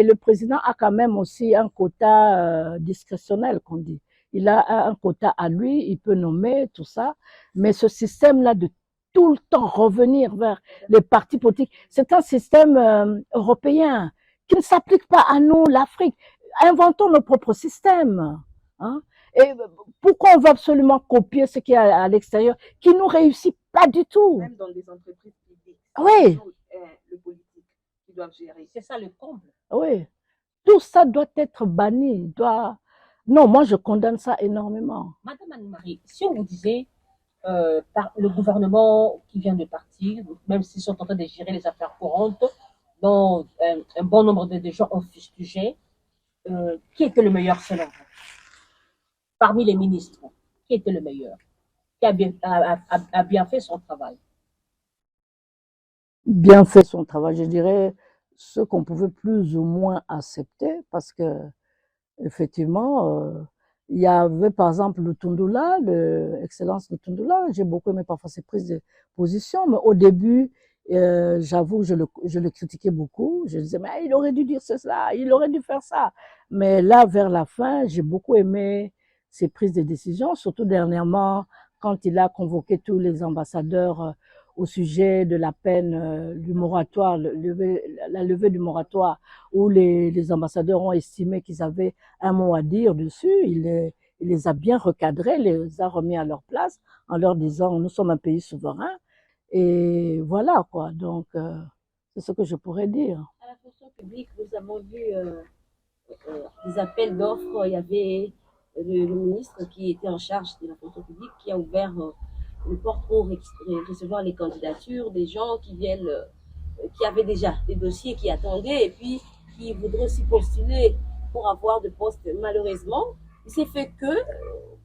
le président a quand même aussi un quota discrétionnel, qu'on dit. Il a un quota à lui, il peut nommer tout ça, mais ce système-là de tout le temps revenir vers les partis politiques, c'est un système européen qui ne s'applique pas à nous, l'Afrique. Inventons nos propres systèmes. Hein? Et pourquoi on veut absolument copier ce qui est à l'extérieur, qui nous réussit pas du tout? Même dans les entreprises publiques. Oui. Le politique qui doivent gérer. C'est ça le comble. Oui. Tout ça doit être banni, Non, moi je condamne ça énormément. Madame Anne-Marie, si on vous disait le gouvernement qui vient de partir, même s'ils sont en train de gérer les affaires courantes, dont un bon nombre de gens ont fustigé, qui était le meilleur selon vous? Parmi les ministres, qui était le meilleur? Qui a bien fait son travail? Bien fait son travail, je dirais ce qu'on pouvait plus ou moins accepter, parce que effectivement, il y avait par exemple Lutundula, l'excellence Lutundula, j'ai beaucoup aimé parfois ses prises de position, mais au début, j'avoue, je le critiquais beaucoup, je disais, mais il aurait dû dire cela, il aurait dû faire ça. Mais là, vers la fin, j'ai beaucoup aimé ses prises de décision, surtout dernièrement, quand il a convoqué tous les ambassadeurs au sujet de la peine du moratoire, la levée du moratoire, où les ambassadeurs ont estimé qu'ils avaient un mot à dire dessus. Il les a bien recadrés, les a remis à leur place en leur disant « nous sommes un pays souverain ». Et voilà quoi, donc c'est ce que je pourrais dire. À la fonction publique, nous avons vu des appels d'offres. Il y avait le ministre qui était en charge de la fonction publique qui a ouvert une porte pour recevoir les candidatures des gens qui viennent, qui avaient déjà des dossiers qui attendaient et puis qui voudraient aussi postuler pour avoir de postes. Malheureusement, il s'est fait que,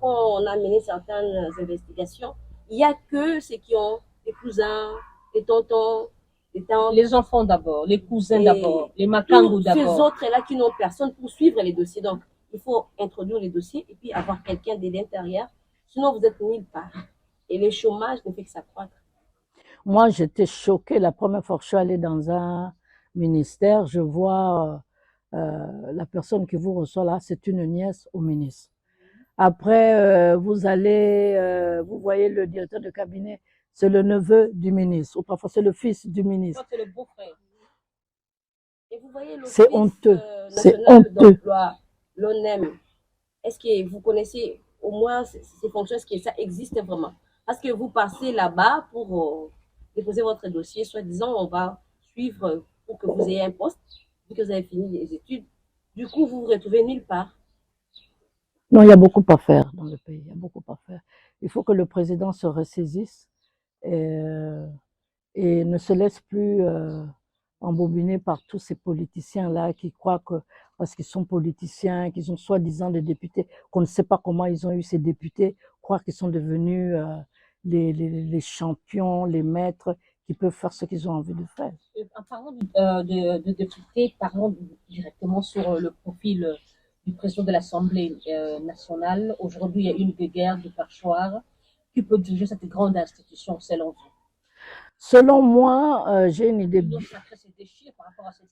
quand on a mené certaines investigations, il n'y a que ceux qui ont des cousins, des tontons, des tantes. Les enfants d'abord, les cousins d'abord, les makangou d'abord. Ces autres-là qui n'ont personne pour suivre les dossiers. Donc, il faut introduire les dossiers et puis avoir quelqu'un de l'intérieur. Sinon, vous êtes nulle part. Et le chômage ne fait que s'accroître. Moi, j'étais choquée la première fois que je suis allée dans un ministère. Je vois la personne qui vous reçoit là, c'est une nièce au ministre. Après, vous allez, vous voyez le directeur de cabinet, c'est le neveu du ministre, ou parfois c'est le fils du ministre. C'est le beau-frère. Et vous voyez C'est l'Office honteux, c'est national honteux. d'emploi, l'ONEM. Est-ce que vous connaissez au moins ces fonctions? Est-ce que ça existe vraiment? Parce que vous passez là-bas pour déposer votre dossier, soi-disant, on va suivre pour que vous ayez un poste, vu que vous avez fini les études. Du coup, vous vous retrouvez nulle part. Non, il y a beaucoup à faire dans le pays, il y a beaucoup à faire. Il faut que le président se ressaisisse et ne se laisse plus embobiner par tous ces politiciens-là qui croient que parce qu'ils sont politiciens, qu'ils ont soi-disant des députés, qu'on ne sait pas comment ils ont eu ces députés, croire qu'ils sont devenus les champions, les maîtres, qui peuvent faire ce qu'ils ont envie de faire. En parlant de députés, parlons directement sur le profil du président de l'Assemblée nationale. Aujourd'hui, il y a une guerre de perchoir. Qui peut diriger cette grande institution selon vous? Selon moi, j'ai une idée.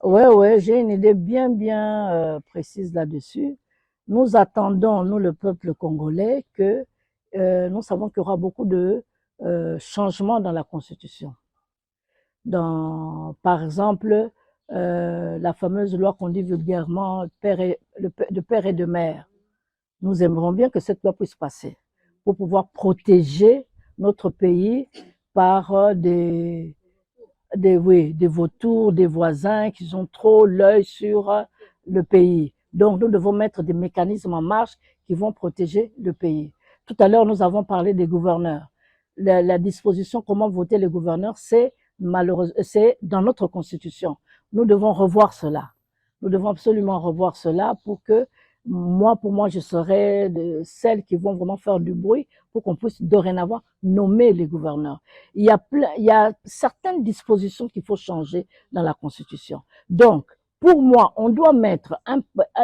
Ouais, j'ai une idée bien précise là-dessus. Nous attendons, nous le peuple congolais, que nous savons qu'il y aura beaucoup de changements dans la Constitution. Par exemple, la fameuse loi qu'on dit vulgairement de père et de mère. Nous aimerions bien que cette loi puisse passer pour pouvoir protéger notre pays par des vautours, des voisins qui ont trop l'œil sur le pays. Donc, nous devons mettre des mécanismes en marche qui vont protéger le pays. Tout à l'heure, nous avons parlé des gouverneurs. La disposition, comment voter les gouverneurs, c'est dans notre constitution. Nous devons revoir cela. Nous devons absolument revoir cela pour que pour moi, je serai de celles qui vont vraiment faire du bruit pour qu'on puisse dorénavant nommer les gouverneurs. Il y a certaines dispositions qu'il faut changer dans la Constitution. Donc, pour moi, on doit mettre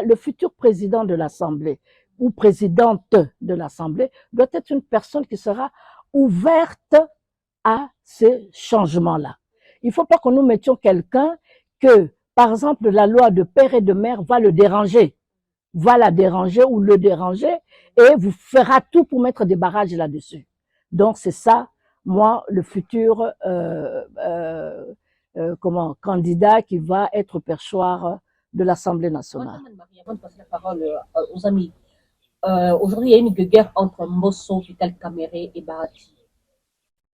le futur président de l'Assemblée ou présidente de l'Assemblée doit être une personne qui sera ouverte à ces changements-là. Il ne faut pas que nous mettions quelqu'un que, par exemple, la loi de père et de mère va le déranger. Va la déranger ou le déranger et vous fera tout pour mettre des barrages là-dessus. Donc c'est ça, moi, le futur candidat qui va être perchoir de l'Assemblée nationale. Avant de passer la parole aux amis, aujourd'hui il y a une guerre entre Mbosso, Vital Kamerhe et Bahati.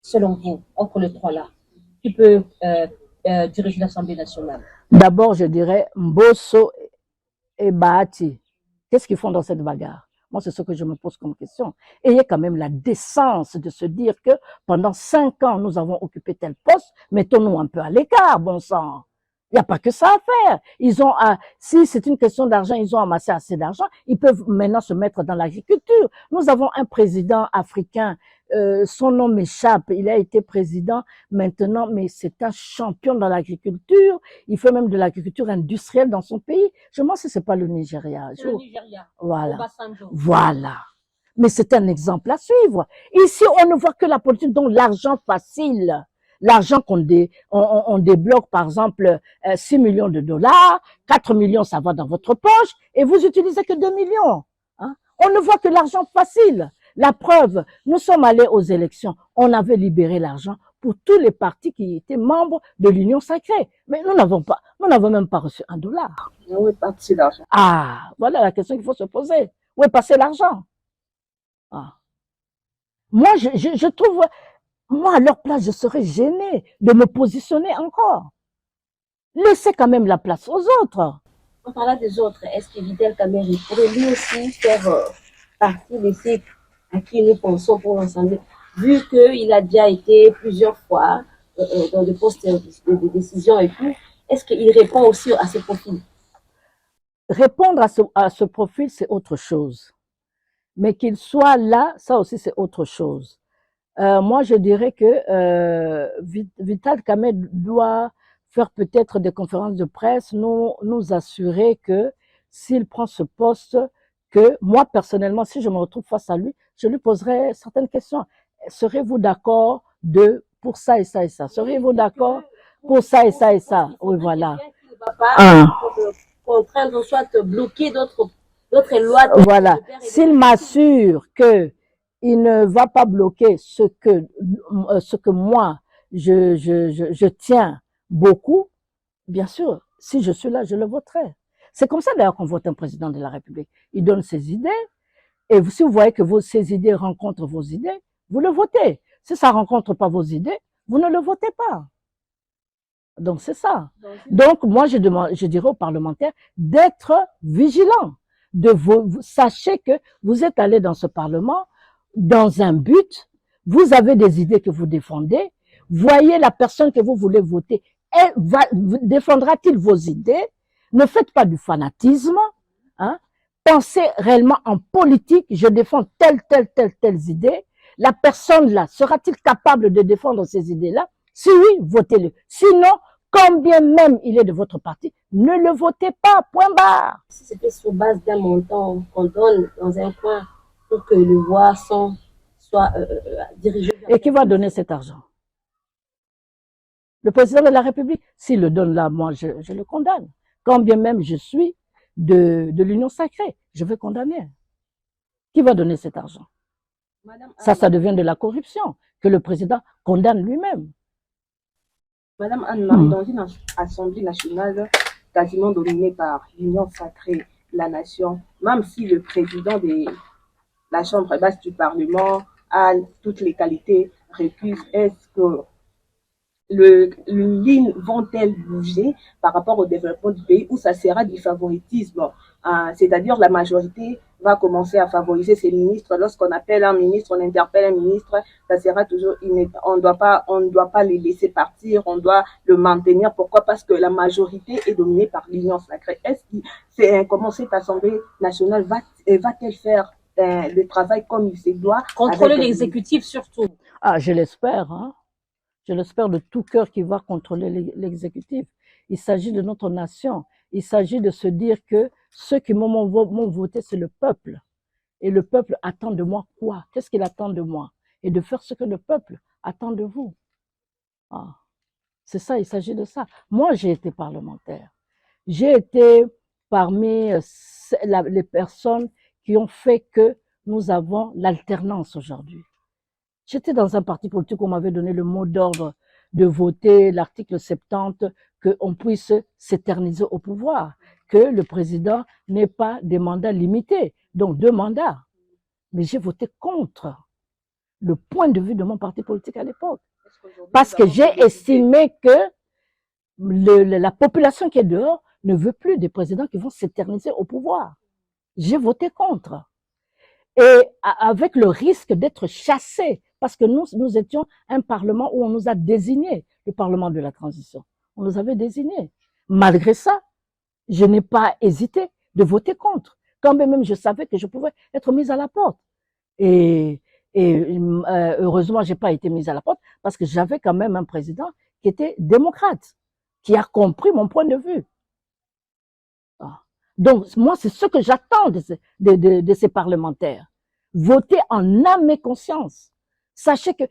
Selon vous, entre les trois là, qui peut diriger l'Assemblée nationale? D'abord, je dirais Mbosso et Bahati. Qu'est-ce qu'ils font dans cette bagarre? Moi, c'est ce que je me pose comme question. Et il y a quand même la décence de se dire que pendant 5 ans, nous avons occupé tel poste, mettons-nous un peu à l'écart, bon sang. Il n'y a pas que ça à faire. Si c'est une question d'argent, ils ont amassé assez d'argent, ils peuvent maintenant se mettre dans l'agriculture. Nous avons un président africain, son nom m'échappe, il a été président maintenant, mais c'est un champion dans l'agriculture. Il fait même de l'agriculture industrielle dans son pays. Je pense que c'est pas le Nigeria. Le Nigeria. Voilà. Voilà. Mais c'est un exemple à suivre. Ici, on ne voit que la politique, donc l'argent facile. L'argent on débloque, par exemple, 6 millions de dollars, 4 millions, ça va dans votre poche, et vous utilisez que 2 millions. Hein? On ne voit que l'argent facile. La preuve, nous sommes allés aux élections, on avait libéré l'argent pour tous les partis qui étaient membres de l'Union sacrée. Mais nous n'avons même pas reçu $1. Où est parti l'argent? Ah, voilà la question qu'il faut se poser. Où est passé l'argent? Ah. Moi, je trouve... Moi, à leur place, je serais gênée de me positionner encore. Laissez quand même la place aux autres. En parlant des autres, est-ce que Vital Kamerhe pourrait lui aussi faire partie de ceux à qui nous pensons pour l'Assemblée, vu qu'il a déjà été plusieurs fois dans des postes de décision et tout, est-ce qu'il répond aussi à ce profil? Répondre à ce profil, c'est autre chose. Mais qu'il soit là, ça aussi, c'est autre chose. Moi, je dirais que Vital Kamerhe doit faire peut-être des conférences de presse, nous assurer que s'il prend ce poste, que moi, personnellement, si je me retrouve face à lui, je lui poserai certaines questions. Serez-vous d'accord pour ça et ça et ça? Serez-vous d'accord pour ça et ça et ça? Oui, voilà. Il ne va pas contraindre, soit bloquer d'autres D'autres lois. Voilà. S'il m'assure que il ne va pas bloquer ce que moi, je tiens beaucoup, bien sûr, si je suis là, je le voterai. C'est comme ça d'ailleurs qu'on vote un président de la République. Il donne ses idées, et si vous voyez que ces idées rencontrent vos idées, vous le votez. Si ça ne rencontre pas vos idées, vous ne le votez pas. Donc c'est ça. Donc moi je dirais aux parlementaires d'être vigilants. Sachez que vous êtes allés dans ce Parlement dans un but, vous avez des idées que vous défendez, voyez la personne que vous voulez voter, défendra-t-il vos idées? Ne faites pas du fanatisme, hein? Pensez réellement en politique, je défends telles idées. La personne là, sera-t-il capable de défendre ces idées-là? Si oui, votez-le. Sinon, quand bien même il est de votre parti, ne le votez pas, point barre. Si c'était sur base d'un montant qu'on donne dans un coin pour que le voix soit dirigé. Et qui va donner cet argent? Le président de la République, s'il le donne là, moi, je le condamne. Quand bien même je suis de l'union sacrée, je vais condamner. Qui va donner cet argent? Ça devient de la corruption que le président condamne lui-même. Madame Anne-Marie, dans une assemblée nationale quasiment dominée par l'union sacrée, la nation, même si le président de la Chambre basse du Parlement a toutes les qualités requises, est-ce que les lignes vont-elles bouger par rapport au développement du pays ou ça sera du favoritisme? C'est-à-dire la majorité va commencer à favoriser ses ministres. Lorsqu'on appelle un ministre, on interpelle un ministre, ça sera toujours on ne doit pas les laisser partir, on doit le maintenir. Pourquoi? Parce que la majorité est dominée par l'union sacrée. Comment cette Assemblée nationale va-t-elle faire le travail comme il se doit? Contrôler l'exécutif surtout. Ah, je l'espère, hein. Je l'espère de tout cœur qu'il va contrôler l'exécutif. Il s'agit de notre nation. Il s'agit de se dire que ceux qui m'ont voté, c'est le peuple. Et le peuple attend de moi quoi? Qu'est-ce qu'il attend de moi? Et de faire ce que le peuple attend de vous. Ah, c'est ça, il s'agit de ça. Moi, j'ai été parlementaire. J'ai été parmi les personnes qui ont fait que nous avons l'alternance aujourd'hui. J'étais dans un parti politique où on m'avait donné le mot d'ordre de voter l'article 70, qu'on puisse s'éterniser au pouvoir, que le président n'ait pas des mandats limités, donc 2 mandats. Mais j'ai voté contre le point de vue de mon parti politique à l'époque. Parce que j'ai estimé que la population qui est dehors ne veut plus des présidents qui vont s'éterniser au pouvoir. J'ai voté contre. Et avec le risque d'être chassé, parce que nous étions un parlement où on nous a désignés, le parlement de la transition. On nous avait désignés. Malgré ça, je n'ai pas hésité de voter contre, quand même je savais que je pouvais être mise à la porte. Et heureusement, j'ai pas été mise à la porte parce que j'avais quand même un président qui était démocrate, qui a compris mon point de vue. Donc, moi, c'est ce que j'attends de ces parlementaires. Votez en âme et conscience. Sachez que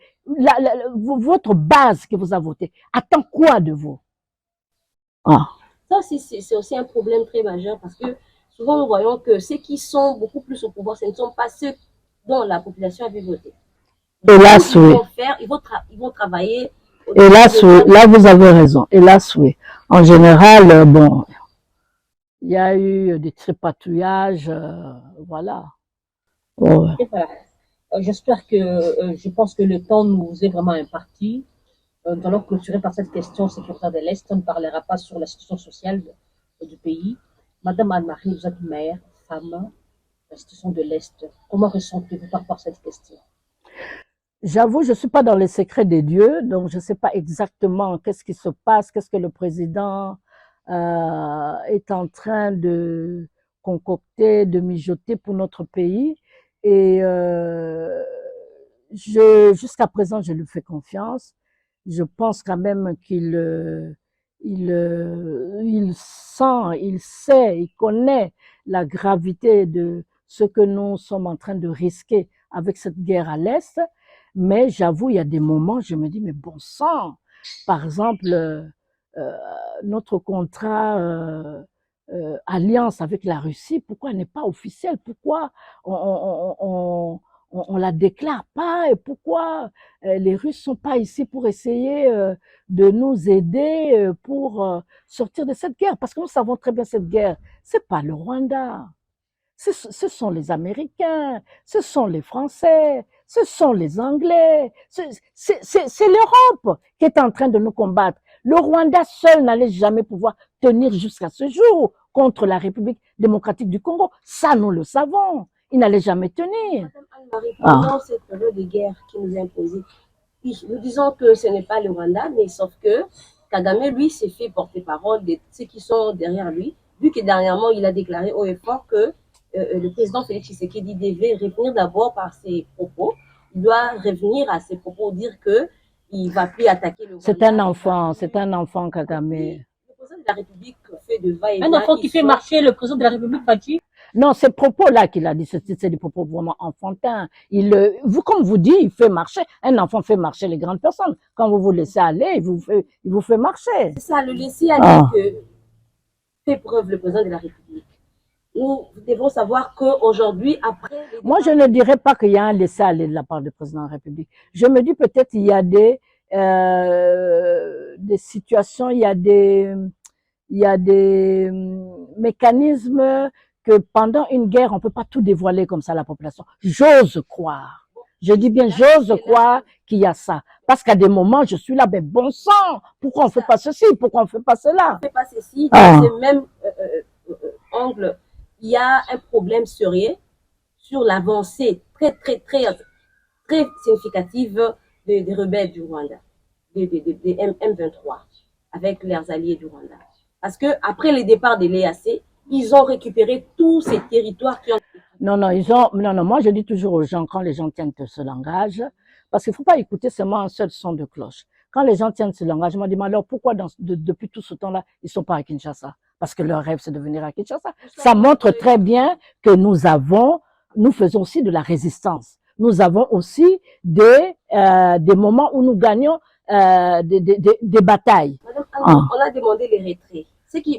votre base que vous avez votée attend quoi de vous? Ça, c'est aussi un problème très majeur parce que souvent, nous voyons que ceux qui sont beaucoup plus au pouvoir, ce ne sont pas ceux dont la population a vu voter. Hélas, oui. Ils vont travailler. Hélas, oui. Là, vous avez raison. Hélas, oui. En général, bon, il y a eu des tripatouillages, voilà. Ouais. Voilà. J'espère que, je pense que le temps nous est vraiment imparti. Nous allons clôturer par cette question sécuritaire de l'Est. On ne parlera pas sur la situation sociale du pays. Madame Anne-Marie, vous êtes mère, femme, la situation de l'Est. Comment ressentez-vous par rapport à cette question? J'avoue, je ne suis pas dans les secrets des dieux, donc je ne sais pas exactement qu'est-ce qui se passe, qu'est-ce que le président est en train de concocter, de mijoter pour notre pays. Et jusqu'à présent, je lui fais confiance. Je pense quand même qu'il sent, il sait, il connaît la gravité de ce que nous sommes en train de risquer avec cette guerre à l'Est. Mais j'avoue, il y a des moments, je me dis, mais bon sang, par exemple, notre contrat alliance avec la Russie, pourquoi elle n'est pas officielle? Pourquoi on la déclare pas? Et pourquoi les Russes sont pas ici pour essayer de nous aider pour sortir de cette guerre? Parce que nous savons très bien cette guerre, c'est pas le Rwanda. Ce sont les Américains, ce sont les Français, ce sont les Anglais, c'est l'Europe qui est en train de nous combattre. Le Rwanda seul n'allait jamais pouvoir tenir jusqu'à ce jour contre la République démocratique du Congo. Ça, nous le savons. Il n'allait jamais tenir. Madame Anne-Marie, pendant cette période de guerre qui nous est imposée, nous disons que ce n'est pas le Rwanda, mais sauf que Kagame, lui, s'est fait porter-parole de ceux qui sont derrière lui, vu que dernièrement, il a déclaré haut et fort que le président Félix Tshisekedi devait revenir d'abord par ses propos. Il doit revenir à ses propos, dire que il va plus attaquer le Rwanda. C'est un enfant, Kagame. Le président de la République fait de va-et-vient. Un enfant qui fait marcher le président de la République, Fadji. Non, ces propos-là qu'il a dit, c'est des propos vraiment enfantins. Comme vous dites, il fait marcher. Un enfant fait marcher les grandes personnes. Quand vous vous laissez aller, il vous fait marcher. C'est ça, le laisser aller que fait preuve le président de la République. Nous devons savoir qu'aujourd'hui, après... Moi, je ne dirais pas qu'il y a un laisser-aller de la part du président de la République. Je me dis peut-être qu'il y a des situations, il y a des mécanismes que pendant une guerre, on peut pas tout dévoiler comme ça à la population. J'ose croire. Je dis bien, j'ose croire qu'il y a ça. Parce qu'à des moments, je suis là, ben bon sang, pourquoi on fait pas ceci, pourquoi on fait pas cela? On fait pas ceci, dans ce même angle, il y a un problème sérieux sur l'avancée très significative des rebelles du Rwanda, des M23, avec leurs alliés du Rwanda. Parce que après le départ de l'EAC, ils ont récupéré tous ces territoires qui ont... Non, moi je dis toujours aux gens, quand les gens tiennent ce langage, parce qu'il ne faut pas écouter seulement un seul son de cloche. Quand les gens tiennent ce langage, je me dis, mais alors pourquoi depuis tout ce temps-là, ils ne sont pas à Kinshasa? Parce que leur rêve, c'est de venir à Kinshasa. Ça montre très bien que nous faisons aussi de la résistance. Nous avons aussi des moments où nous gagnons des batailles. Madame, on a demandé les retraits.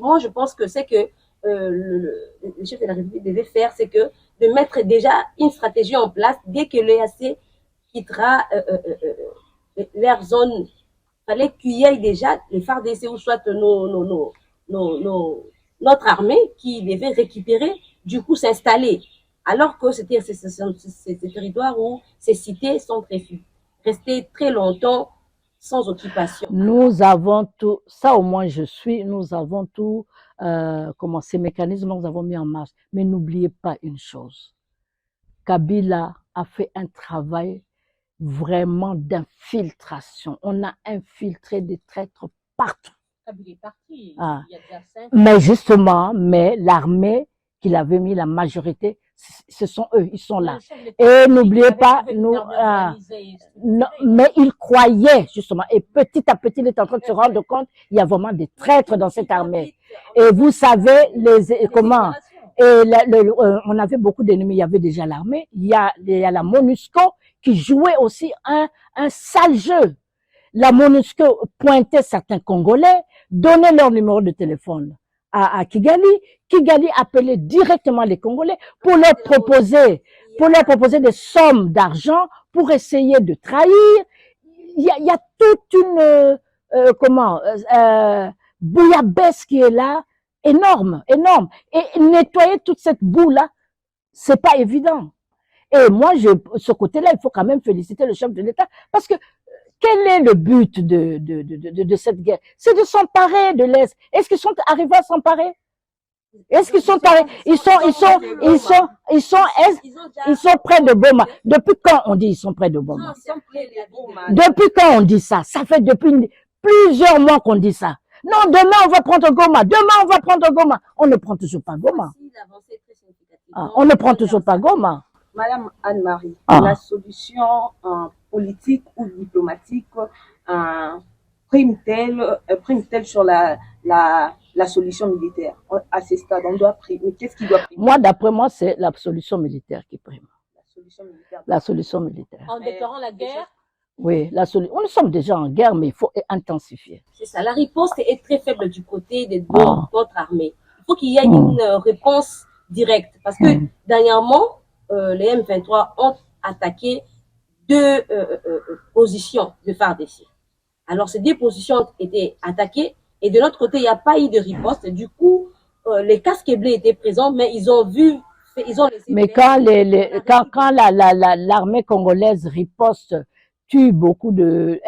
Moi, je pense que c'est que le chef de la République devait faire, c'est que de mettre déjà une stratégie en place dès que l'EAC quittera leur zone. Il fallait qu'il y ait déjà les FARDC ou soit notre armée qui devait récupérer, du coup s'installer. Alors que c'était ces territoires où ces cités sont restées très longtemps sans occupation. Nous avons tout, ça au moins nous avons tout, ces mécanismes, nous avons mis en marche. Mais n'oubliez pas une chose. Kabila a fait un travail vraiment d'infiltration. On a infiltré des traîtres partout. Kabila est parti. Il y a déjà 5 ans. Mais justement, l'armée qu'il avait mis la majorité, ce sont eux, ils sont là. Et n'oubliez pas, mais il croyait justement, et petit à petit, il est en train de se rendre compte, il y a vraiment des traîtres dans cette armée. Et vous savez comment. Et on avait beaucoup d'ennemis, il y avait déjà l'armée, il y a la MONUSCO qui jouait aussi un sale jeu. La MONUSCO pointait certains Congolais, donnait leur numéro de téléphone à Kigali. Kigali appelait directement les Congolais pour leur proposer des sommes d'argent pour essayer de trahir. Il y a toute une bouillabaisse qui est là, énorme. Et nettoyer toute cette boue-là, c'est pas évident. Et moi, ce côté-là, il faut quand même féliciter le chef de l'État parce que quel est le but de cette guerre? C'est de s'emparer de l'Est. Est-ce qu'ils sont arrivés à s'emparer? Est-ce qu'ils sont arrivés? Ils sont près de Goma. Depuis quand on dit ils sont près de Goma? Depuis quand on dit ça? Ça fait depuis plusieurs mois qu'on dit ça. Non, demain on va prendre Goma. Demain on va prendre Goma. On ne prend toujours pas Goma. On ne prend toujours pas Goma. Madame Anne-Marie, la solution politique ou diplomatique prime-t-elle sur la solution militaire? À ce stade, on doit primer. Qu'est-ce qui doit primer? Moi, d'après moi, c'est la solution militaire qui prime. La solution militaire. En déclarant la guerre? Oui, nous sommes déjà en guerre, mais il faut intensifier. C'est ça, la riposte est très faible du côté de notre armée. Il faut qu'il y ait une réponse directe. Parce que dernièrement, les M23 ont attaqué deux positions de FARDC. Alors, ces deux positions ont été attaquées et de l'autre côté, il n'y a pas eu de riposte. Du coup, les casques bleus étaient présents, mais ils ont vu, ils ont laissé... Mais quand l'armée congolaise riposte, tue beaucoup de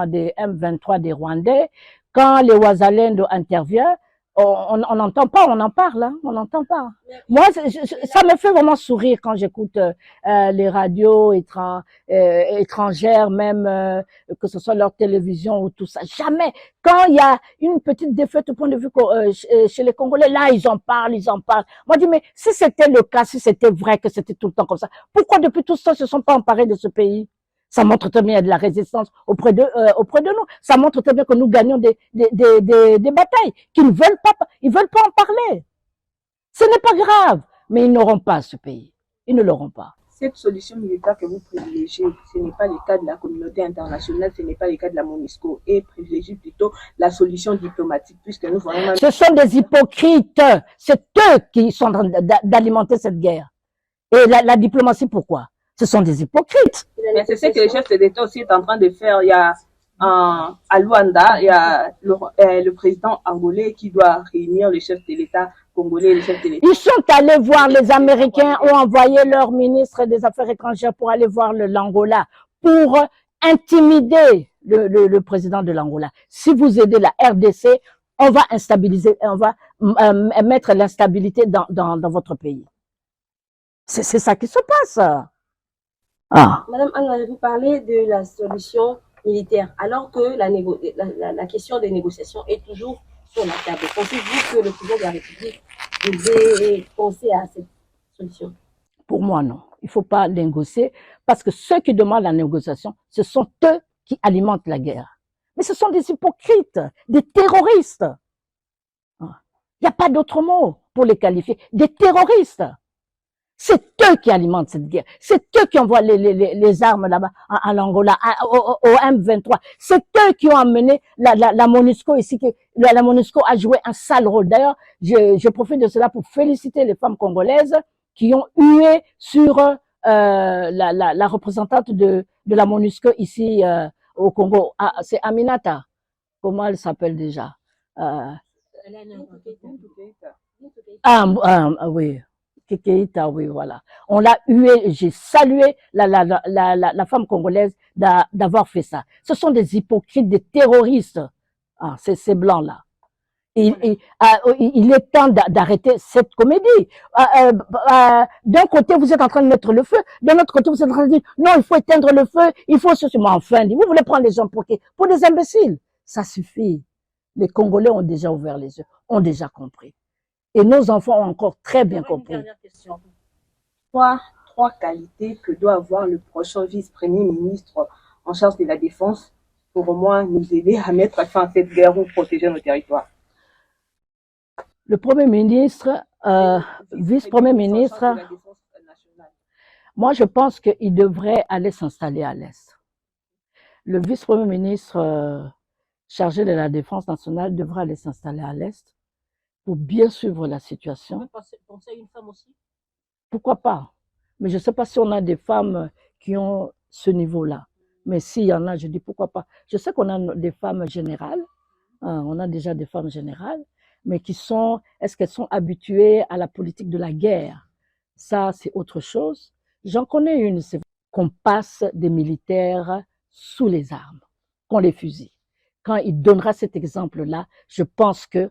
des M23 des Rwandais, quand les Ouazalendo interviennent, on n'entend pas, on en parle, hein, on n'entend pas. Moi, ça me fait vraiment sourire quand j'écoute les radios étrangères, même que ce soit leur télévision ou tout ça. Jamais. Quand il y a une petite défaite au point de vue chez les Congolais, là, ils en parlent, ils en parlent. Moi, je dis, mais si c'était le cas, si c'était vrai que c'était tout le temps comme ça, pourquoi depuis tout ça, ils ne se sont pas emparés de ce pays? Ça montre très bien de la résistance auprès de nous. Ça montre très bien que nous gagnons des batailles, qu'ils ne veulent pas, ils veulent pas en parler. Ce n'est pas grave, mais ils n'auront pas ce pays. Ils ne l'auront pas. Cette solution militaire que vous privilégiez, ce n'est pas le cas de la communauté internationale, ce n'est pas le cas de la MONUSCO, et privilégie plutôt la solution diplomatique, puisque nous voyons... Ce sont des hypocrites. C'est eux qui sont en train d'alimenter cette guerre. Et la diplomatie, pourquoi? Ce sont des hypocrites. Mais c'est ce que le chef d'État aussi est en train de faire. Il y a à Luanda, il y a le président angolais qui doit réunir le chef de l'État congolais et le chef de l'État. Ils sont allés voir, les Américains ont envoyé leur ministre des Affaires étrangères pour aller voir l'Angola, pour intimider le président de l'Angola. Si vous aidez la RDC, on va instabiliser, on va mettre l'instabilité dans votre pays. C'est ça qui se passe. Ah. Madame Anne, vous parlez de la solution militaire, alors que la question des négociations est toujours sur la table. Pensez-vous que le président de la République devait penser à cette solution? Pour moi, non. Il ne faut pas négocier, parce que ceux qui demandent la négociation, ce sont eux qui alimentent la guerre. Mais ce sont des hypocrites, des terroristes. Il n'y a pas d'autre mot pour les qualifier. Des terroristes. C'est eux qui alimentent cette guerre. C'est eux qui envoient les armes là-bas, à l'Angola, au M23. C'est eux qui ont amené la MONUSCO ici. La MONUSCO a joué un sale rôle. D'ailleurs, je profite de cela pour féliciter les femmes congolaises qui ont hué sur la représentante de la MONUSCO ici au Congo. C'est Aminata. Comment elle s'appelle déjà? Oui. Keita, oui, voilà. On l'a hué, j'ai salué la femme congolaise d'avoir fait ça. Ce sont des hypocrites, des terroristes, ces blancs-là. Il est temps d'arrêter cette comédie. D'un côté, vous êtes en train de mettre le feu, d'un autre côté, vous êtes en train de dire, non, il faut éteindre le feu, il faut ceci. Mais enfin, vous voulez prendre les gens pour des imbéciles. Ça suffit. Les Congolais ont déjà ouvert les yeux, ont déjà compris. Et nos enfants ont encore très bien compris. Une dernière question. Trois qualités que doit avoir le prochain vice-premier ministre en charge de la défense pour au moins nous aider à mettre fin à cette guerre ou protéger nos territoires. Le Premier ministre, vice-premier ministre, moi je pense qu'il devrait aller s'installer à l'Est. Le vice-premier ministre chargé de la défense nationale devrait aller s'installer à l'Est pour bien suivre la situation. Vous pensez à une femme aussi? Pourquoi pas? Mais je ne sais pas si on a des femmes qui ont ce niveau-là. Mais s'il y en a, je dis pourquoi pas. Je sais qu'on a des femmes générales, on a déjà des femmes générales, mais est-ce qu'elles sont habituées à la politique de la guerre? Ça, c'est autre chose. J'en connais une, c'est qu'on passe des militaires sous les armes, qu'on les fusille. Quand il donnera cet exemple-là, je pense que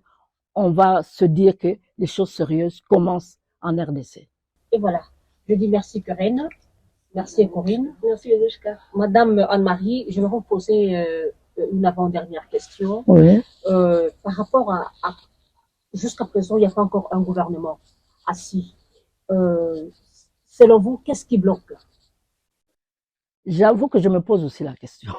on va se dire que les choses sérieuses commencent en RDC. Et voilà. Je dis merci Corinne. Merci Corinne. Merci Edoshka. Madame Anne-Marie, je vais vous poser une avant-dernière question. Oui. Par rapport à jusqu'à présent, il n'y a pas encore un gouvernement assis. Selon vous, qu'est-ce qui bloque là? J'avoue que je me pose aussi la question.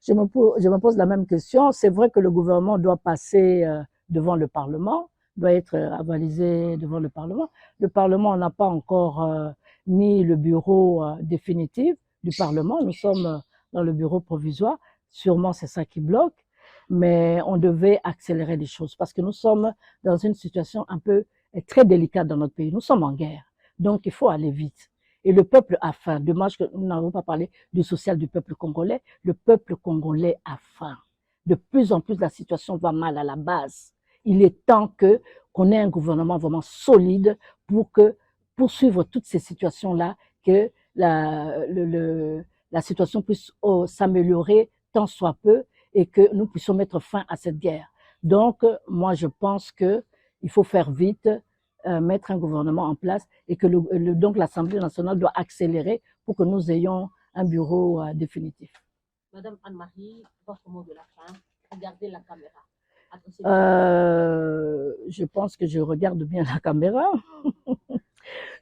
Je me pose la même question. C'est vrai que le gouvernement doit passer devant le Parlement, doit être avalisé devant le Parlement. Le Parlement n'a pas encore mis le bureau définitif du Parlement. Nous sommes dans le bureau provisoire. Sûrement, c'est ça qui bloque. mais on devait accélérer les choses parce que nous sommes dans une situation un peu très délicate dans notre pays. Nous sommes en guerre, donc il faut aller vite. Et le peuple a faim. Dommage que nous n'avons pas parlé du social du peuple congolais. Le peuple congolais a faim. De plus en plus, la situation va mal à la base. Il est temps qu'on ait un gouvernement vraiment solide pour poursuivre toutes ces situations-là, que la situation puisse s'améliorer tant soit peu et que nous puissions mettre fin à cette guerre. Donc, moi, je pense qu'il faut faire vite, mettre un gouvernement en place et que donc l'Assemblée nationale doit accélérer pour que nous ayons un bureau définitif. Madame Anne-Marie, votre mot de la fin, regardez la caméra. Je pense que je regarde bien la caméra.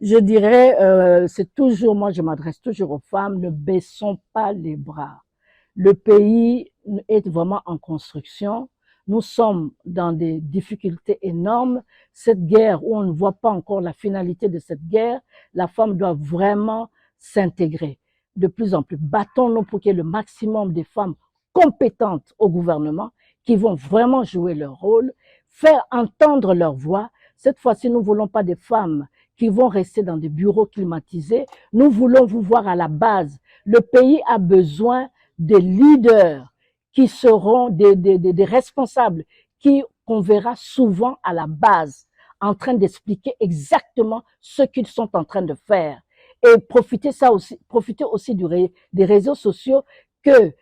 Je dirais, c'est toujours, moi je m'adresse toujours aux femmes, ne baissons pas les bras. Le pays est vraiment en construction. Nous sommes dans des difficultés énormes. Cette guerre où on ne voit pas encore la finalité de cette guerre, la femme doit vraiment s'intégrer. De plus en plus, battons-nous pour qu'il y ait le maximum de femmes compétentes au gouvernement qui vont vraiment jouer leur rôle, faire entendre leur voix. Cette fois-ci, nous ne voulons pas des femmes qui vont rester dans des bureaux climatisés. Nous voulons vous voir à la base. Le pays a besoin des leaders qui seront des responsables qu'on verra souvent à la base en train d'expliquer exactement ce qu'ils sont en train de faire. Et profitez aussi des réseaux sociaux que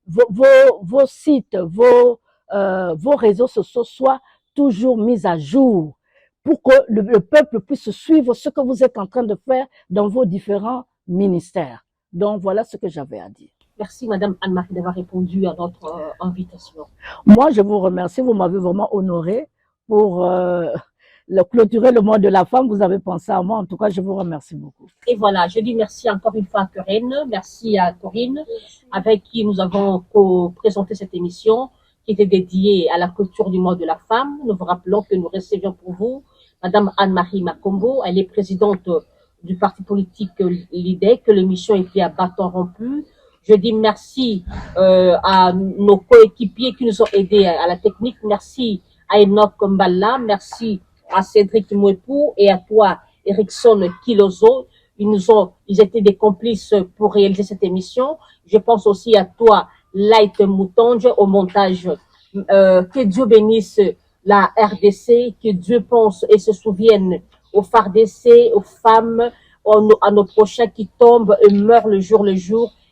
vos sites, vos réseaux sociaux soient toujours mis à jour pour que le peuple puisse suivre ce que vous êtes en train de faire dans vos différents ministères. Donc, voilà ce que j'avais à dire. Merci, Madame Anne-Marie, d'avoir répondu à notre invitation. Moi, je vous remercie. Vous m'avez vraiment honoré pour clôturer le mois de la femme. Vous avez pensé à moi. En tout cas, je vous remercie beaucoup. Et voilà, je dis merci encore une fois à Corinne. Merci à Corinne, avec qui nous avons présenté cette émission qui était dédiée à la clôture du mois de la femme. Nous vous rappelons que nous recevions pour vous Madame Anne-Marie Makombo. Elle est présidente du parti politique l'IDEC, que l'émission était à bâton rompu. Je dis merci à nos coéquipiers qui nous ont aidés à la technique. Merci à Enoch Mbala, merci à Cédric Mouepou et à toi, Erickson Kilozo. Ils étaient des complices pour réaliser cette émission. Je pense aussi à toi, Light Moutonge, au montage. Que Dieu bénisse la RDC, que Dieu pense et se souvienne aux FARDC, aux femmes, à nos prochains qui tombent et meurent le jour,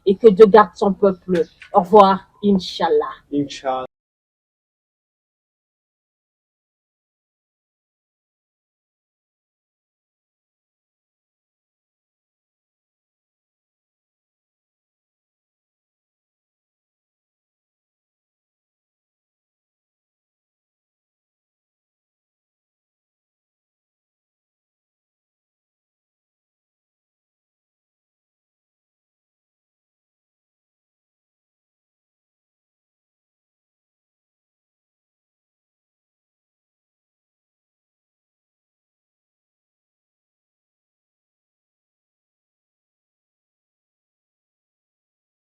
et que Dieu garde son peuple. Au revoir, Inch'Allah. Inch'Allah.